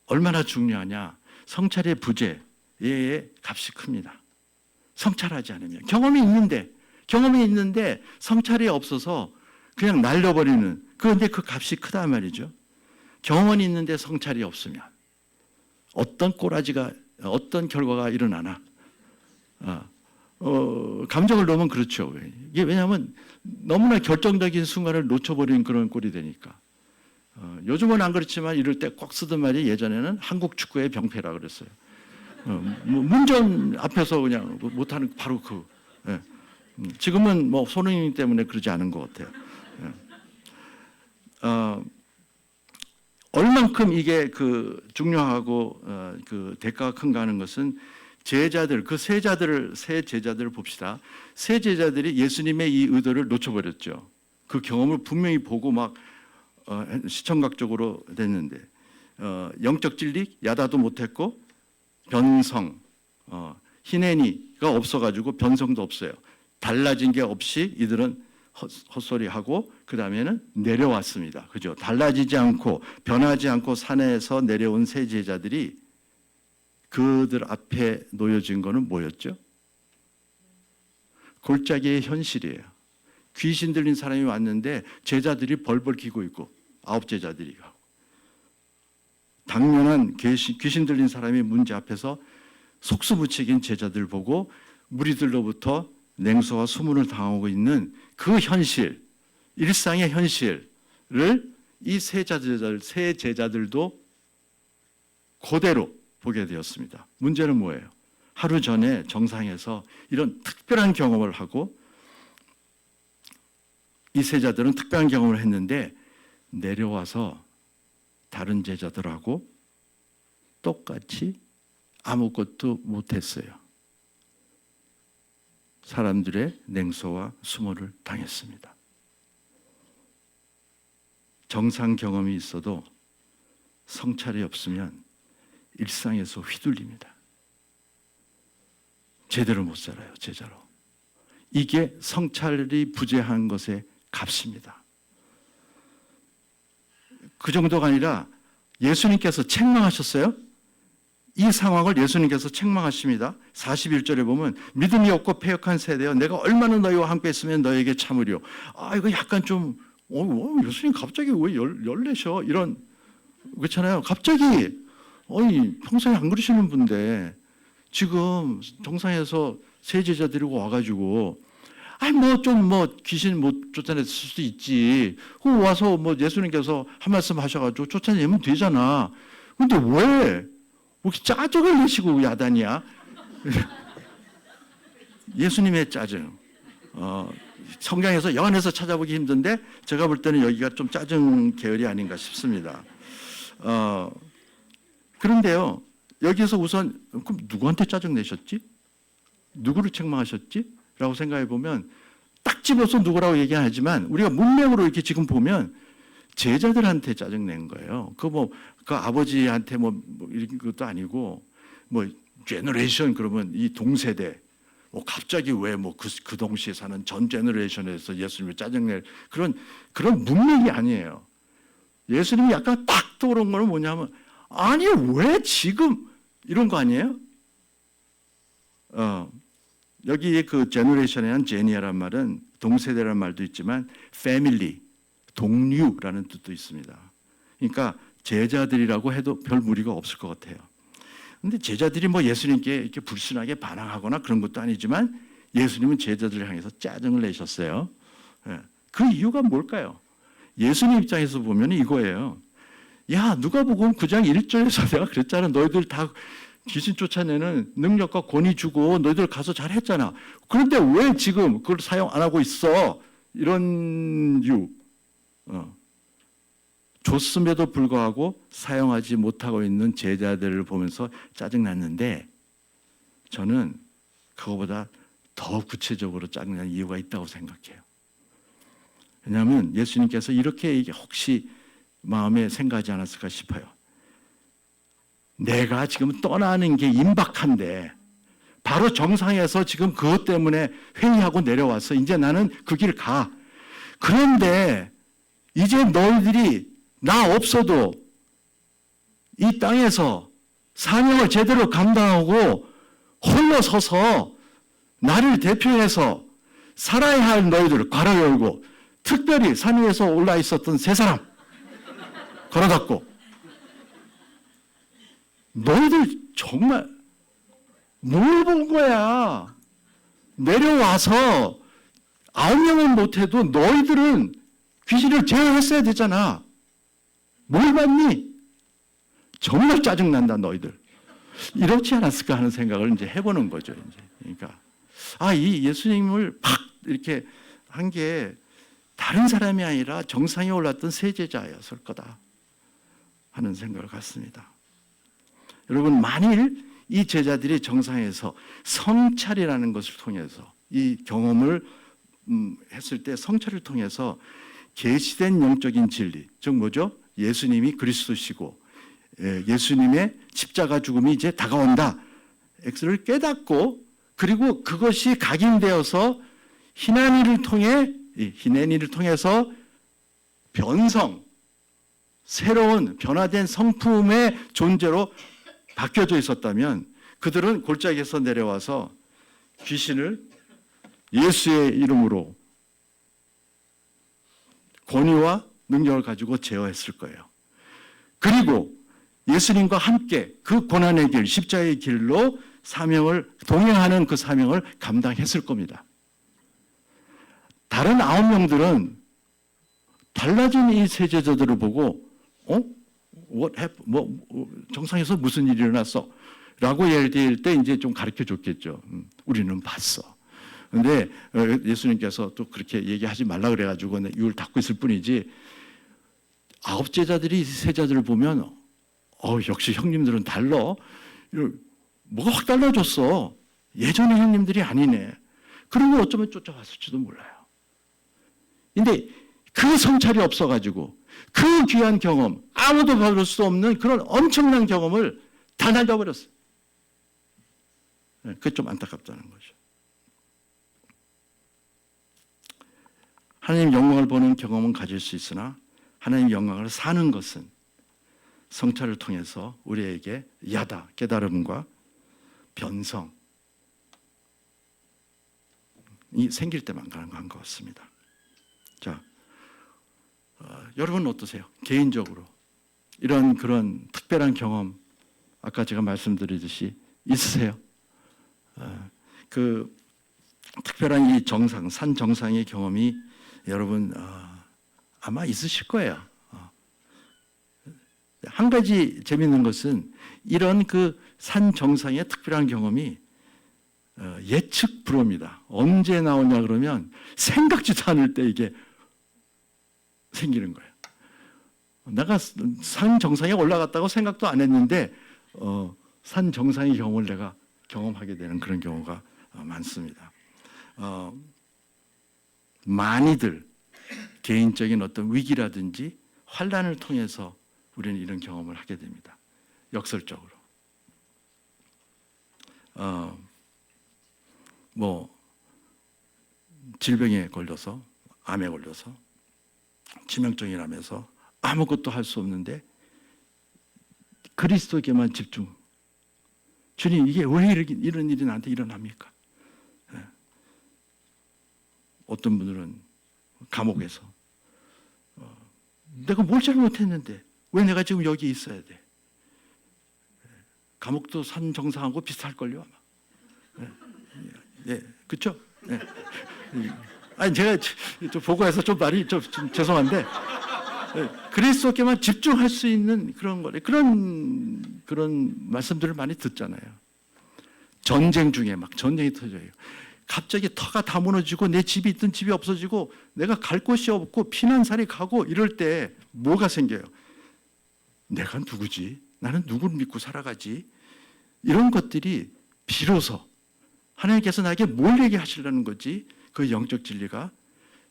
얼마나 중요하냐? 성찰의 부재, 얘의 값이 큽니다. 성찰하지 않으면. 경험이 있는데 성찰이 없어서 그냥 날려버리는, 그런데 그 값이 크단 말이죠. 경험이 있는데 성찰이 없으면 어떤 결과가 일어나나. 감정을 넣으면 그렇죠. 이게 왜냐하면 너무나 결정적인 순간을 놓쳐버린 그런 꼴이 되니까. 요즘은 안 그렇지만 이럴 때 꼭 쓰던 말이 예전에는 한국 축구의 병폐라 그랬어요. 문전 앞에서 그냥 못하는 바로 그. 예. 지금은 뭐 손흥민 때문에 그러지 않은 것 같아요. 예. 얼만큼 이게 그 중요하고 그 대가가 큰가 하는 것은 제자들, 그 세 제자들을 봅시다. 세 제자들이 예수님의 이 의도를 놓쳐버렸죠. 그 경험을 분명히 보고 막 시청각적으로 됐는데 영적 진리 야다도 못했고 변성, 희내니가 없어가지고 변성도 없어요. 달라진 게 없이 이들은 헛소리하고 그 다음에는 내려왔습니다. 그죠? 달라지지 않고 변하지 않고 산에서 내려온 세 제자들이 그들 앞에 놓여진 거는 뭐였죠? 골짜기의 현실이에요. 귀신 들린 사람이 왔는데 제자들이 벌벌 기고 있고 9제자들이 가고 당연한 귀신 들린 사람이 문제 앞에서 속수무책인 제자들 보고 무리들로부터 냉소와 수문을 당하고 있는 그 현실, 일상의 현실을 이 세 제자들도 그대로 보게 되었습니다. 문제는 뭐예요? 하루 전에 정상에서 이런 특별한 경험을 하고 이 세자들은 특별한 경험을 했는데 내려와서 다른 제자들하고 똑같이 아무것도 못했어요. 사람들의 냉소와 수모를 당했습니다. 정상 경험이 있어도 성찰이 없으면 일상에서 휘둘립니다. 제대로 못 살아요, 제자로. 이게 성찰이 부재한 것의 값입니다. 그 정도가 아니라 예수님께서 책망하셨어요. 이 상황을 예수님께서 책망하십니다. 41절에 보면 믿음이 없고 패역한 세대여 내가 얼마나 너희와 함께 있으면 너에게 참으리요. 이거 약간 좀 예수님 갑자기 왜 열내셔? 이런 그렇잖아요. 갑자기 평소에 안 그러시는 분인데 지금 정상에서 세 제자 데리고 와가지고 귀신 못 쫓아냈을 수도 있지. 와서 예수님께서 한 말씀 하셔가지고 쫓아내면 되잖아. 근데 왜 혹시 짜증을 내시고 야단이야? 예수님의 짜증. 성경에서 영안에서 찾아보기 힘든데 제가 볼 때는 여기가 좀 짜증 계열이 아닌가 싶습니다. 그런데요, 여기서 우선 그럼 누구한테 짜증 내셨지? 누구를 책망하셨지? 라고 생각해 보면 딱 집어서 누구라고 얘기 안 하지만 우리가 문맥으로 이렇게 지금 보면 제자들한테 짜증 낸 거예요. 그 아버지한테 이런 것도 아니고 제너레이션 그러면 이 동세대 갑자기 왜 그 동시에 사는 전 제너레이션에서 예수님을 짜증낼 그런 문맥이 아니에요. 예수님이 약간 딱 떠오른 거는 뭐냐면 아니 왜 지금 이런 거 아니에요? 여기 그 제너레이션에는 제니아란 말은 동세대라는 말도 있지만 패밀리, 동류라는 뜻도 있습니다. 그러니까 제자들이라고 해도 별 무리가 없을 것 같아요. 근데 제자들이 예수님께 이렇게 불순하게 반항하거나 그런 것도 아니지만 예수님은 제자들을 향해서 짜증을 내셨어요. 그 이유가 뭘까요? 예수님 입장에서 보면 이거예요. 야, 누가복음 9장 1절에서 내가 그랬잖아. 너희들 다 귀신 쫓아내는 능력과 권위 주고 너희들 가서 잘했잖아. 그런데 왜 지금 그걸 사용 안 하고 있어? 이런 이유. 줬음에도 불구하고 사용하지 못하고 있는 제자들을 보면서 짜증났는데 저는 그거보다 더 구체적으로 짜증난 이유가 있다고 생각해요. 왜냐하면 예수님께서 이렇게 혹시 마음에 생각하지 않았을까 싶어요. 내가 지금 떠나는 게 임박한데 바로 정상에서 지금 그것 때문에 회의하고 내려와서 이제 나는 그 길 가. 그런데 이제 너희들이 나 없어도 이 땅에서 사명을 제대로 감당하고 홀로 서서 나를 대표해서 살아야 할 너희들 괄호 열고, 특별히 산 위에서 올라 있었던 세 사람 걸어 닫고, 너희들 정말 뭘 본 거야? 내려와서 9명은 못해도 너희들은 귀신을 제어했어야 되잖아. 뭘 봤니? 정말 짜증난다, 너희들. 이렇지 않았을까 하는 생각을 이제 해보는 거죠. 이제. 그러니까, 이 예수님을 팍 이렇게 한 게 다른 사람이 아니라 정상에 올랐던 세 제자였을 거다 하는 생각을 갖습니다. 여러분, 만일 이 제자들이 정상에서 성찰이라는 것을 통해서 이 경험을 했을 때, 성찰을 통해서 계시된 영적인 진리, 즉 뭐죠? 예수님이 그리스도시고 예수님의 십자가 죽음이 이제 다가온다, X를 깨닫고, 그리고 그것이 각인되어서 희난이를 통해서 변성, 새로운 변화된 성품의 존재로 바뀌어져 있었다면, 그들은 골짜기에서 내려와서 귀신을 예수의 이름으로 권위와 능력을 가지고 제어했을 거예요. 그리고 예수님과 함께 그 고난의 길, 십자가의 길로 사명을, 동행하는 그 사명을 감당했을 겁니다. 다른 9명들은 달라진 이 세 제자들을 보고 정상에서 무슨 일이 일어났어? 라고 얘기할 때 이제 좀 가르쳐 줬겠죠. 우리는 봤어. 근데 예수님께서 또 그렇게 얘기하지 말라 그래가지고 입을 닫고 있을 뿐이지, 9 제자들이 세 제자들을 보면 역시 형님들은 달라. 뭐가 확 달라졌어. 예전의 형님들이 아니네. 그리고 어쩌면 쫓아왔을지도 몰라요. 근데 그 성찰이 없어가지고 그 귀한 경험, 아무도 받을 수 없는 그런 엄청난 경험을 다 날려버렸어요. 그게 좀 안타깝다는 거죠. 하나님 영광을 보는 경험은 가질 수 있으나 하나님 영광을 사는 것은 성찰을 통해서 우리에게 야다, 깨달음과 변성이 생길 때만 가능한 것 같습니다. 자, 여러분은 어떠세요? 개인적으로 이런 그런 특별한 경험, 아까 제가 말씀드리듯이 있으세요? 그 특별한 이 정상, 산 정상의 경험이 여러분 아마 있으실 거예요. 한 가지 재미있는 것은 이런 그 산 정상의 특별한 경험이 예측 불허입니다. 언제 나오냐 그러면 생각지도 않을 때 이게 생기는 거예요. 내가 산 정상에 올라갔다고 생각도 안 했는데 산 정상의 경험을 내가 경험하게 되는 그런 경우가 많습니다. 많이들 개인적인 어떤 위기라든지 환난을 통해서 우리는 이런 경험을 하게 됩니다. 역설적으로. 질병에 걸려서, 암에 걸려서 치명적이라면서 아무것도 할 수 없는데 그리스도에게만 집중. 주님, 이게 왜 이런 일이 나한테 일어납니까? 어떤 분들은 감옥에서 내가 뭘 잘못했는데 왜 내가 지금 여기 있어야 돼? 감옥도 산 정상하고 비슷할걸요, 아마. 그렇죠? 아니, 제가 좀 보고해서 좀 말이 좀 죄송한데, 그리스도께만 집중할 수 있는 그런 거래. 그런 말씀들을 많이 듣잖아요. 전쟁 중에 막 전쟁이 터져요. 갑자기 터가 다 무너지고 내 집이 있던 집이 없어지고 내가 갈 곳이 없고 피난살이 가고 이럴 때 뭐가 생겨요? 내가 누구지? 나는 누구를 믿고 살아가지? 이런 것들이 비로소 하나님께서 나에게 뭘 얘기하시려는 거지? 그 영적 진리가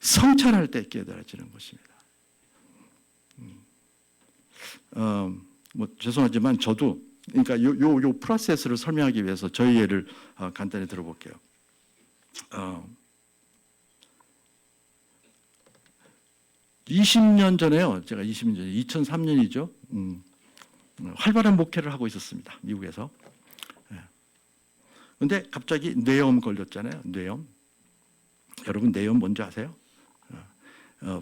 성찰할 때 깨달아지는 것입니다. 죄송하지만 저도, 그러니까 요 프로세스를 설명하기 위해서 저희 예를 간단히 들어볼게요. 20년 전에요. 제가 20년 전에 2003년이죠. 활발한 목회를 하고 있었습니다. 미국에서. 근데 갑자기 뇌염 걸렸잖아요. 뇌염. 여러분 뇌염 뭔지 아세요?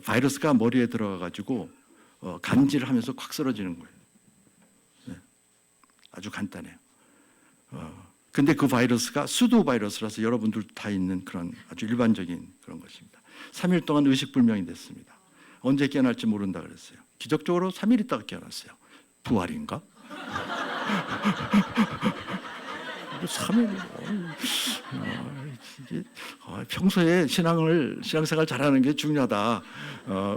바이러스가 머리에 들어가가지고 간질을 하면서 콱 쓰러지는 거예요. 네. 아주 간단해요. 근데 그 바이러스가 수도 바이러스라서 여러분들 다 있는 그런 아주 일반적인 그런 것입니다. 3일 동안 의식불명이 됐습니다. 언제 깨어날지 모른다 그랬어요. 기적적으로 3일 있다가 깨어났어요. 부활인가? 3일. 평소에 신앙생활 잘하는 게 중요하다.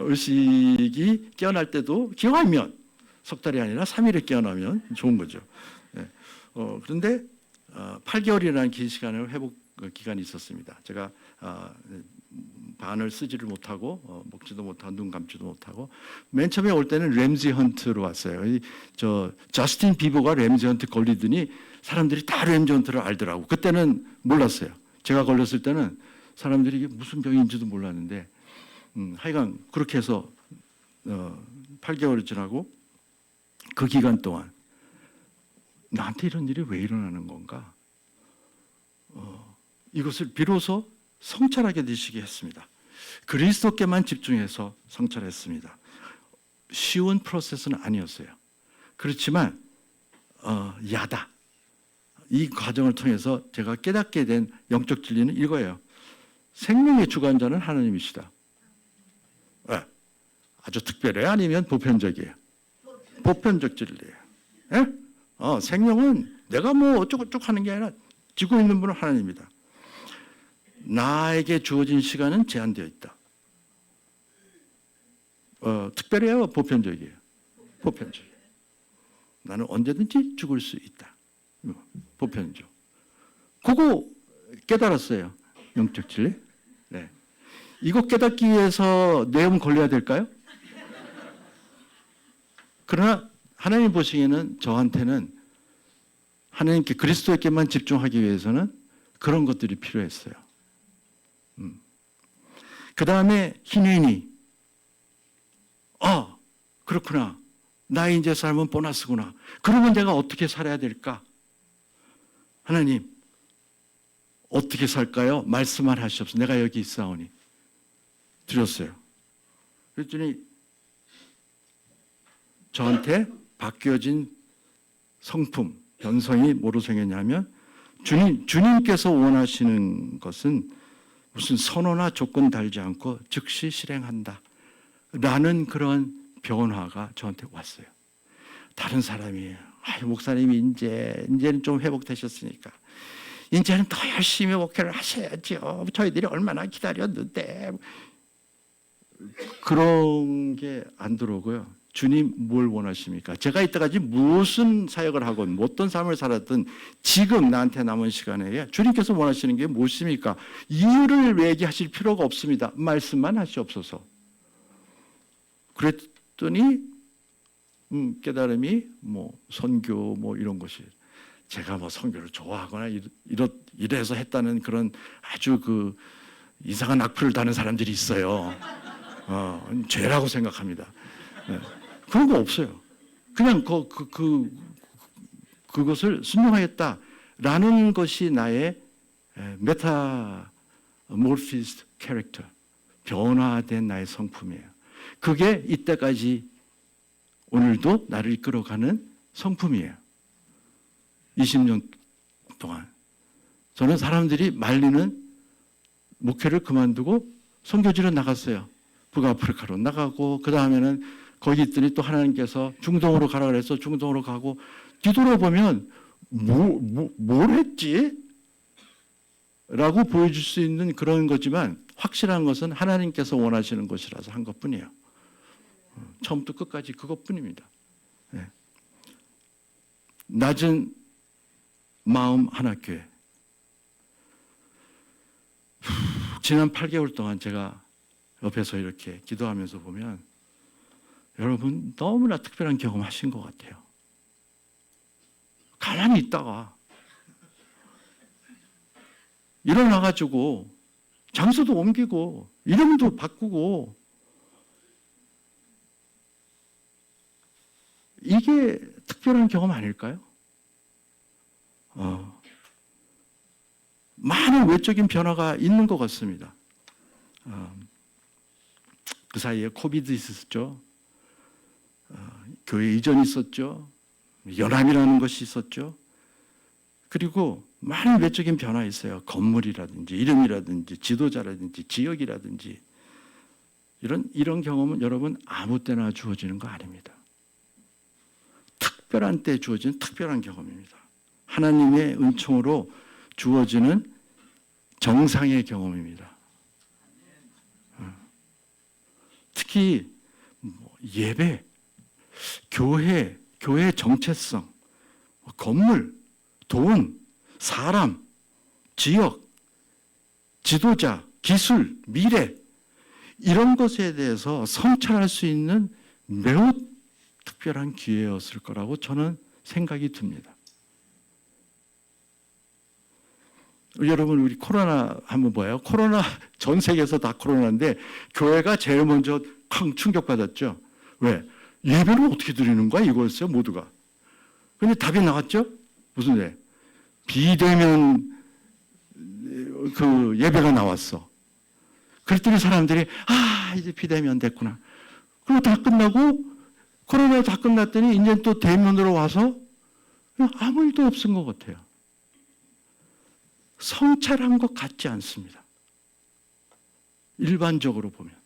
의식이 깨어날 때도 기왕이면 석 달이 아니라 3일에 깨어나면 좋은 거죠. 네. 그런데 8개월이라는 긴 시간을 회복 기간이 있었습니다. 제가 반을 쓰지를 못하고 먹지도 못하고 눈 감지도 못하고 맨 처음에 올 때는 램지 헌트로 왔어요. 저 저스틴 비버가 램지 헌트 걸리더니 사람들이 다 램지 헌트를 알더라고. 그때는 몰랐어요. 제가 걸렸을 때는 사람들이 이게 무슨 병인지도 몰랐는데 하여간 그렇게 해서 8개월이 지나고 그 기간 동안 나한테 이런 일이 왜 일어나는 건가? 이것을 비로소 성찰하게 되시게 했습니다. 그리스도께만 집중해서 성찰했습니다. 쉬운 프로세스는 아니었어요. 그렇지만 야다. 이 과정을 통해서 제가 깨닫게 된 영적 진리는 이거예요. 생명의 주관자는 하나님이시다. 네. 아주 특별해요? 아니면 보편적이에요? 보편적 진리예요. 네? 생명은 내가 뭐 어쩌고저쩌고 하는 게 아니라 지고 있는 분은 하나님이다. 나에게 주어진 시간은 제한되어 있다. 특별해요? 보편적이에요? 보편적이에요. 나는 언제든지 죽을 수 있다. 보편적. 그거 깨달았어요. 영적 진리. 네. 이거 깨닫기 위해서 뇌염 걸려야 될까요? 그러나 하나님 보시기에는 저한테는 하나님께 그리스도에게만 집중하기 위해서는 그런 것들이 필요했어요. 그 다음에 희년이 그렇구나. 나의 이제 삶은 보너스구나. 그러면 내가 어떻게 살아야 될까? 하나님 어떻게 살까요? 말씀만 하시옵소서. 내가 여기 있사오니. 드렸어요. 그랬더니 저한테 바뀌어진 성품, 변성이 뭐로 생겼냐면 주님께서 원하시는 것은 무슨 선호나 조건 달지 않고 즉시 실행한다 라는 그런 변화가 저한테 왔어요. 다른 사람이 목사님이 이제는 좀 회복되셨으니까 이제는 더 열심히 목회를 하셔야죠. 저희들이 얼마나 기다렸는데. 그런 게 안 들어오고요. 주님 뭘 원하십니까? 제가 이때까지 무슨 사역을 하건 어떤 삶을 살았든 지금 나한테 남은 시간에 주님께서 원하시는 게 무엇입니까? 이유를 얘기하실 필요가 없습니다. 말씀만 하시옵소서. 그랬더니 깨달음이 선교 이런 것이 제가 선교를 좋아하거나 이래서 했다는 그런 아주 그 이상한 악플을 다는 사람들이 있어요. 죄라고 생각합니다. 네. 그런 거 없어요. 그냥 그것을 순종하였다라는 것이 나의 메타모르피스트 캐릭터, 변화된 나의 성품이에요. 그게 이때까지 오늘도 나를 이끌어가는 성품이에요. 20년 동안 저는 사람들이 말리는 목회를 그만두고 선교지로 나갔어요. 북아프리카로 나가고 그 다음에는 거기 있더니 또 하나님께서 중동으로 가라 그래서 중동으로 가고 뒤돌아보면 뭘 했지? 라고 보여줄 수 있는 그런 거지만 확실한 것은 하나님께서 원하시는 것이라서 한 것뿐이에요. 처음부터 끝까지 그것뿐입니다. 네. 낮은 마음 하나교회. 지난 8개월 동안 제가 옆에서 이렇게 기도하면서 보면 여러분 너무나 특별한 경험하신 것 같아요. 가만히 있다가 일어나가지고 장소도 옮기고 이름도 바꾸고 이게 특별한 경험 아닐까요? 많은 외적인 변화가 있는 것 같습니다. 그 사이에 코비드 있었죠. 교회 이전이 있었죠. 연합이라는 것이 있었죠. 그리고 많은 외적인 변화 있어요. 건물이라든지 이름이라든지 지도자라든지 지역이라든지 이런 경험은 여러분 아무 때나 주어지는 거 아닙니다. 특별한 때 주어지는 특별한 경험입니다. 하나님의 은총으로 주어지는 정상의 경험입니다. 특히 예배, 교회 정체성, 건물, 돈, 사람, 지역, 지도자, 기술, 미래 이런 것에 대해서 성찰할 수 있는 매우 특별한 기회였을 거라고 저는 생각이 듭니다. 여러분 우리 코로나 한번 봐요. 코로나 전 세계에서 다 코로나인데 교회가 제일 먼저 큰 충격받았죠. 왜? 예배를 어떻게 드리는 거야 이거였어요 모두가. 그런데 답이 나왔죠. 무슨 예? 비대면 그 예배가 나왔어. 그랬더니 사람들이 이제 비대면 됐구나. 그리고 다 끝나고 코로나 다 끝났더니 이제 또 대면으로 와서 아무 일도 없은 것 같아요. 성찰한 것 같지 않습니다. 일반적으로 보면.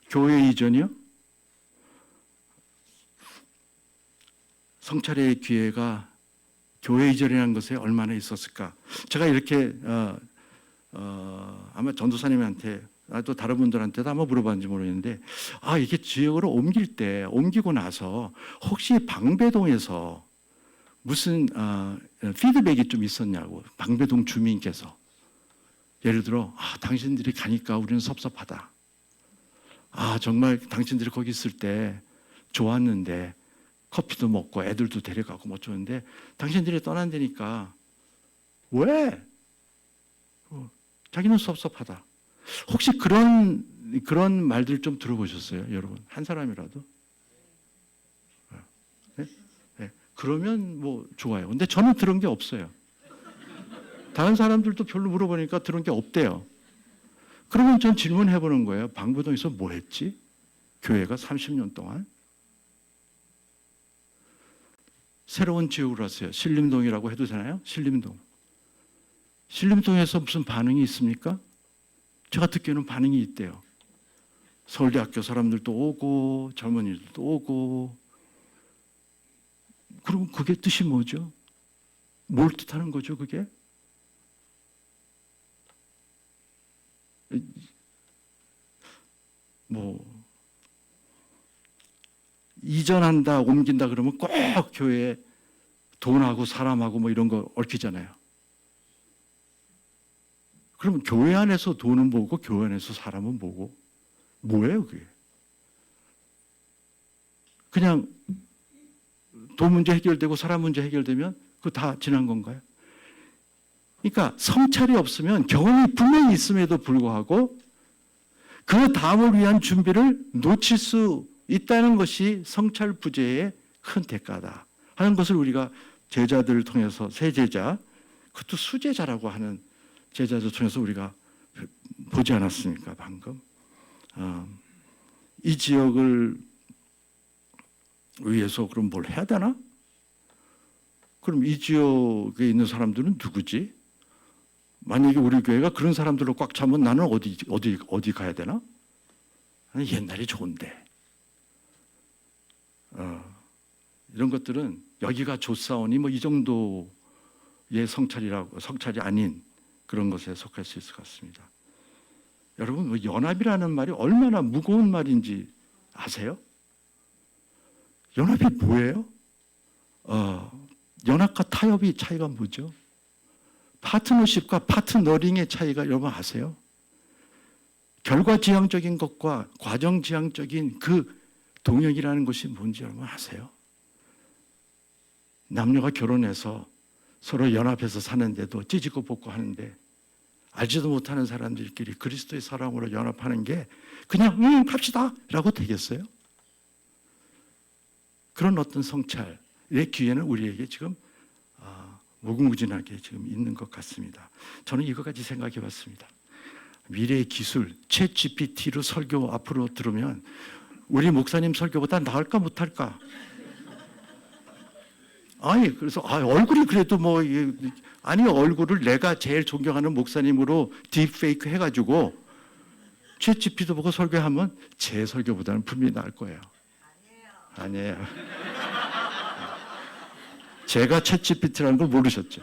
교회 이전이요? 성찰의 기회가 교회 이전이라는 것에 얼마나 있었을까? 제가 이렇게 아마 전도사님한테 또 다른 분들한테도 아마 물어봤는지 모르겠는데 이게 지역으로 옮기고 나서 혹시 방배동에서 무슨 피드백이 좀 있었냐고 방배동 주민께서 예를 들어 당신들이 가니까 우리는 섭섭하다. 정말 당신들이 거기 있을 때 좋았는데 커피도 먹고 애들도 데려가고 뭐 좋은데 당신들이 떠난다니까 왜? 자기는 섭섭하다. 혹시 그런 말들 좀 들어보셨어요, 여러분? 한 사람이라도? 네? 네. 그러면 뭐 좋아요. 근데 저는 들은 게 없어요. 다른 사람들도 별로 물어보니까 들은 게 없대요. 그러면 전 질문해 보는 거예요. 방배동에서 뭐 했지? 교회가 30년 동안? 새로운 지역으로 왔어요. 신림동이라고 해도 되나요? 신림동. 신림동에서 무슨 반응이 있습니까? 제가 듣기에는 반응이 있대요. 서울대학교 사람들도 오고 젊은이들도 오고. 그럼 그게 뜻이 뭐죠? 뭘 뜻하는 거죠, 그게? 이전한다, 옮긴다 그러면 꼭 교회에 돈하고 사람하고 뭐 이런 거 얽히잖아요. 그러면 교회 안에서 돈은 뭐고 교회 안에서 사람은 뭐고? 뭐예요 그게? 그냥 돈 문제 해결되고 사람 문제 해결되면 그거 다 지난 건가요? 그러니까 성찰이 없으면 경험이 분명히 있음에도 불구하고 그 다음을 위한 준비를 놓칠 수 있다는 것이 성찰 부재의 큰 대가다 하는 것을 우리가 제자들을 통해서 새 제자, 그것도 수제자라고 하는 제자들 통해서 우리가 보지 않았습니까 방금? 이 지역을 위해서 그럼 뭘 해야 되나? 그럼 이 지역에 있는 사람들은 누구지? 만약에 우리 교회가 그런 사람들로 꽉 차면 나는 어디 가야 되나? 나는 옛날이 좋은데. 이런 것들은 여기가 좋사오니 뭐 이 정도의 성찰이 아닌 그런 것에 속할 수 있을 것 같습니다. 여러분, 뭐 연합이라는 말이 얼마나 무거운 말인지 아세요? 연합이 뭐예요? 연합과 타협의 차이가 뭐죠? 파트너십과 파트너링의 차이가 여러분 아세요? 결과지향적인 것과 과정지향적인 그 동역이라는 것이 뭔지 여러분 아세요? 남녀가 결혼해서 서로 연합해서 사는데도 찢고 볶고 하는데 알지도 못하는 사람들끼리 그리스도의 사랑으로 연합하는 게 그냥 갑시다 라고 되겠어요? 그런 어떤 성찰, 기회는 우리에게 지금 무궁무진하게 지금 있는 것 같습니다. 저는 이것까지 생각해 봤습니다. 미래의 기술, 챗 GPT로 설교 앞으로 들으면 우리 목사님 설교보다 나을까 못할까? 아니, 그래서 얼굴이 그래도 얼굴을 내가 제일 존경하는 목사님으로 딥페이크 해가지고 챗 GPT 보고 설교하면 제 설교보다는 분명히 나을 거예요. 아니에요. 제가 챗 GPT라는 걸 모르셨죠.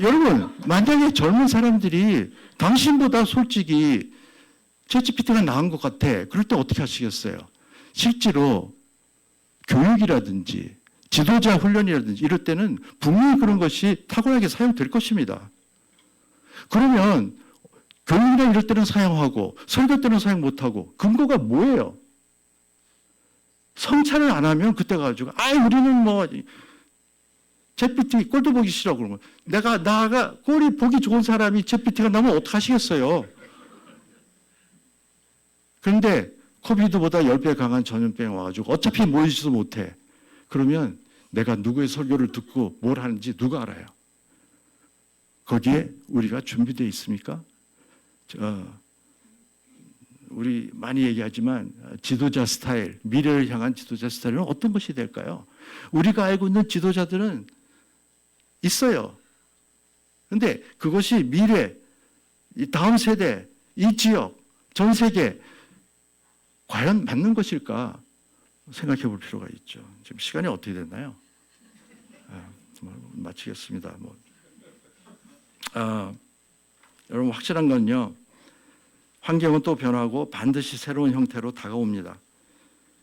여러분, 만약에 젊은 사람들이 당신보다 솔직히 챗 GPT가 나은 것 같아. 그럴 때 어떻게 하시겠어요? 실제로 교육이라든지 지도자 훈련이라든지 이럴 때는 분명히 그런 것이 탁월하게 사용될 것입니다. 그러면 교육이나 이럴 때는 사용하고 설교 때는 사용 못하고 근거가 뭐예요? 성찰을 안 하면 그때 가지고 우리는 챗PT 꼴도 보기 싫어 그러면 나가 꼴이 보기 좋은 사람이 챗PT가 나면 어떡하시겠어요? 그런데 코비드보다 10배 강한 전염병이 와가지고 어차피 모이지도 못해. 그러면 내가 누구의 설교를 듣고 뭘 하는지 누가 알아요? 거기에 우리가 준비되어 있습니까? 우리 많이 얘기하지만 지도자 스타일, 미래를 향한 지도자 스타일은 어떤 것이 될까요? 우리가 알고 있는 지도자들은 있어요. 그런데 그것이 미래, 이 다음 세대, 이 지역, 전 세계 과연 맞는 것일까 생각해 볼 필요가 있죠. 지금 시간이 어떻게 됐나요? 마치겠습니다. 여러분 확실한 건요. 환경은 또 변하고 반드시 새로운 형태로 다가옵니다.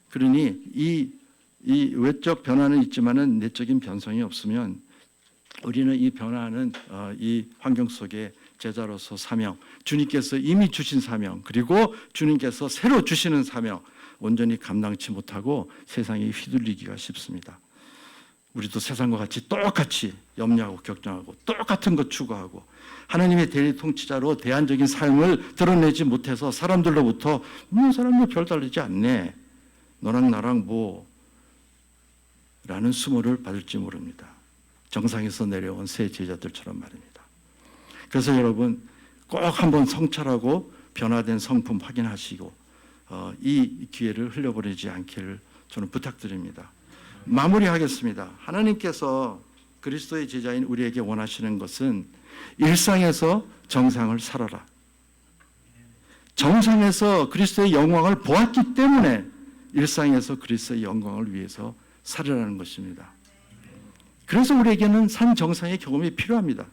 그러니 이 외적 변화는 있지만은 내적인 변성이 없으면 우리는 이 변화하는 이 환경 속에 제자로서 사명, 주님께서 이미 주신 사명, 그리고 주님께서 새로 주시는 사명 온전히 감당치 못하고 세상에 휘둘리기가 쉽습니다. 우리도 세상과 같이 똑같이 염려하고 걱정하고 똑같은 것 추구하고 하나님의 대리 통치자로 대안적인 삶을 드러내지 못해서 사람들로부터 사람도 별 다르지 않네. 너랑 나랑 라는 수모를 받을지 모릅니다. 정상에서 내려온 새 제자들처럼 말입니다. 그래서 여러분 꼭 한번 성찰하고 변화된 성품 확인하시고 이 기회를 흘려보내지 않기를 저는 부탁드립니다. 마무리하겠습니다. 하나님께서 그리스도의 제자인 우리에게 원하시는 것은 일상에서 정상을 살아라. 정상에서 그리스도의 영광을 보았기 때문에 일상에서 그리스도의 영광을 위해서 살으라는 것입니다. 그래서 우리에게는 산 정상의 경험이 필요합니다.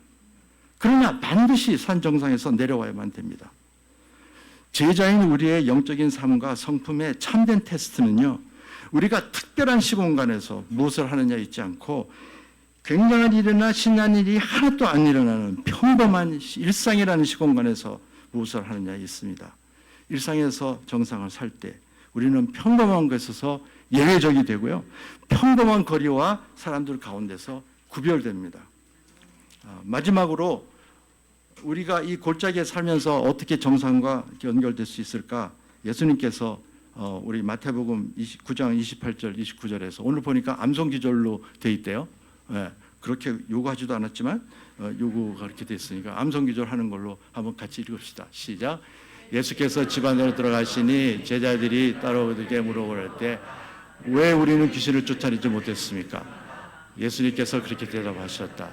그러나 반드시 산 정상에서 내려와야만 됩니다. 제자인 우리의 영적인 삶과 성품의 참된 테스트는요, 우리가 특별한 시공간에서 무엇을 하느냐 있지 않고 굉장한 일이나 신난 일이 하나도 안 일어나는 평범한 일상이라는 시공간에서 무엇을 하느냐에 있습니다. 일상에서 정상을 살 때 우리는 평범한 것에서 예외적이 되고요. 평범한 거리와 사람들 가운데서 구별됩니다. 마지막으로 우리가 이 골짜기에 살면서 어떻게 정상과 연결될 수 있을까? 예수님께서 우리 마태복음 9장 28절 29절에서 오늘 보니까 암송기절로 돼 있대요. 그렇게 요구하지도 않았지만 요구가 그렇게 됐으니까 암송기절 하는 걸로 한번 같이 읽읍시다. 시작. 예수께서 집 안으로 들어가시니 제자들이 따라오게 물어볼 때 왜 우리는 귀신을 쫓아내지 못했습니까? 예수님께서 그렇게 대답하셨다.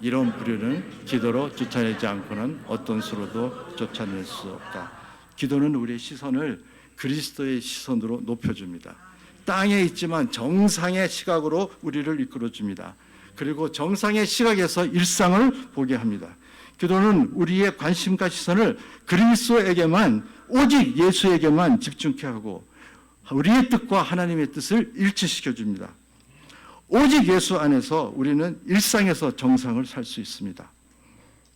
이런 부류는 기도로 쫓아내지 않고는 어떤 수로도 쫓아낼 수 없다. 기도는 우리의 시선을 그리스도의 시선으로 높여줍니다. 땅에 있지만 정상의 시각으로 우리를 이끌어줍니다. 그리고 정상의 시각에서 일상을 보게 합니다. 기도는 우리의 관심과 시선을 그리스도에게만, 오직 예수에게만 집중케 하고 우리의 뜻과 하나님의 뜻을 일치시켜 줍니다. 오직 예수 안에서 우리는 일상에서 정상을 살 수 있습니다.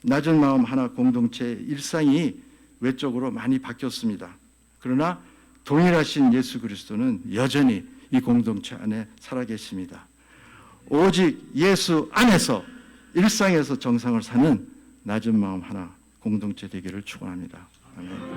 낮은 마음 하나 공동체의 일상이 외적으로 많이 바뀌었습니다. 그러나 동일하신 예수 그리스도는 여전히 이 공동체 안에 살아계십니다. 오직 예수 안에서 일상에서 정상을 사는 낮은 마음 하나 공동체 되기를 축원합니다. 아멘.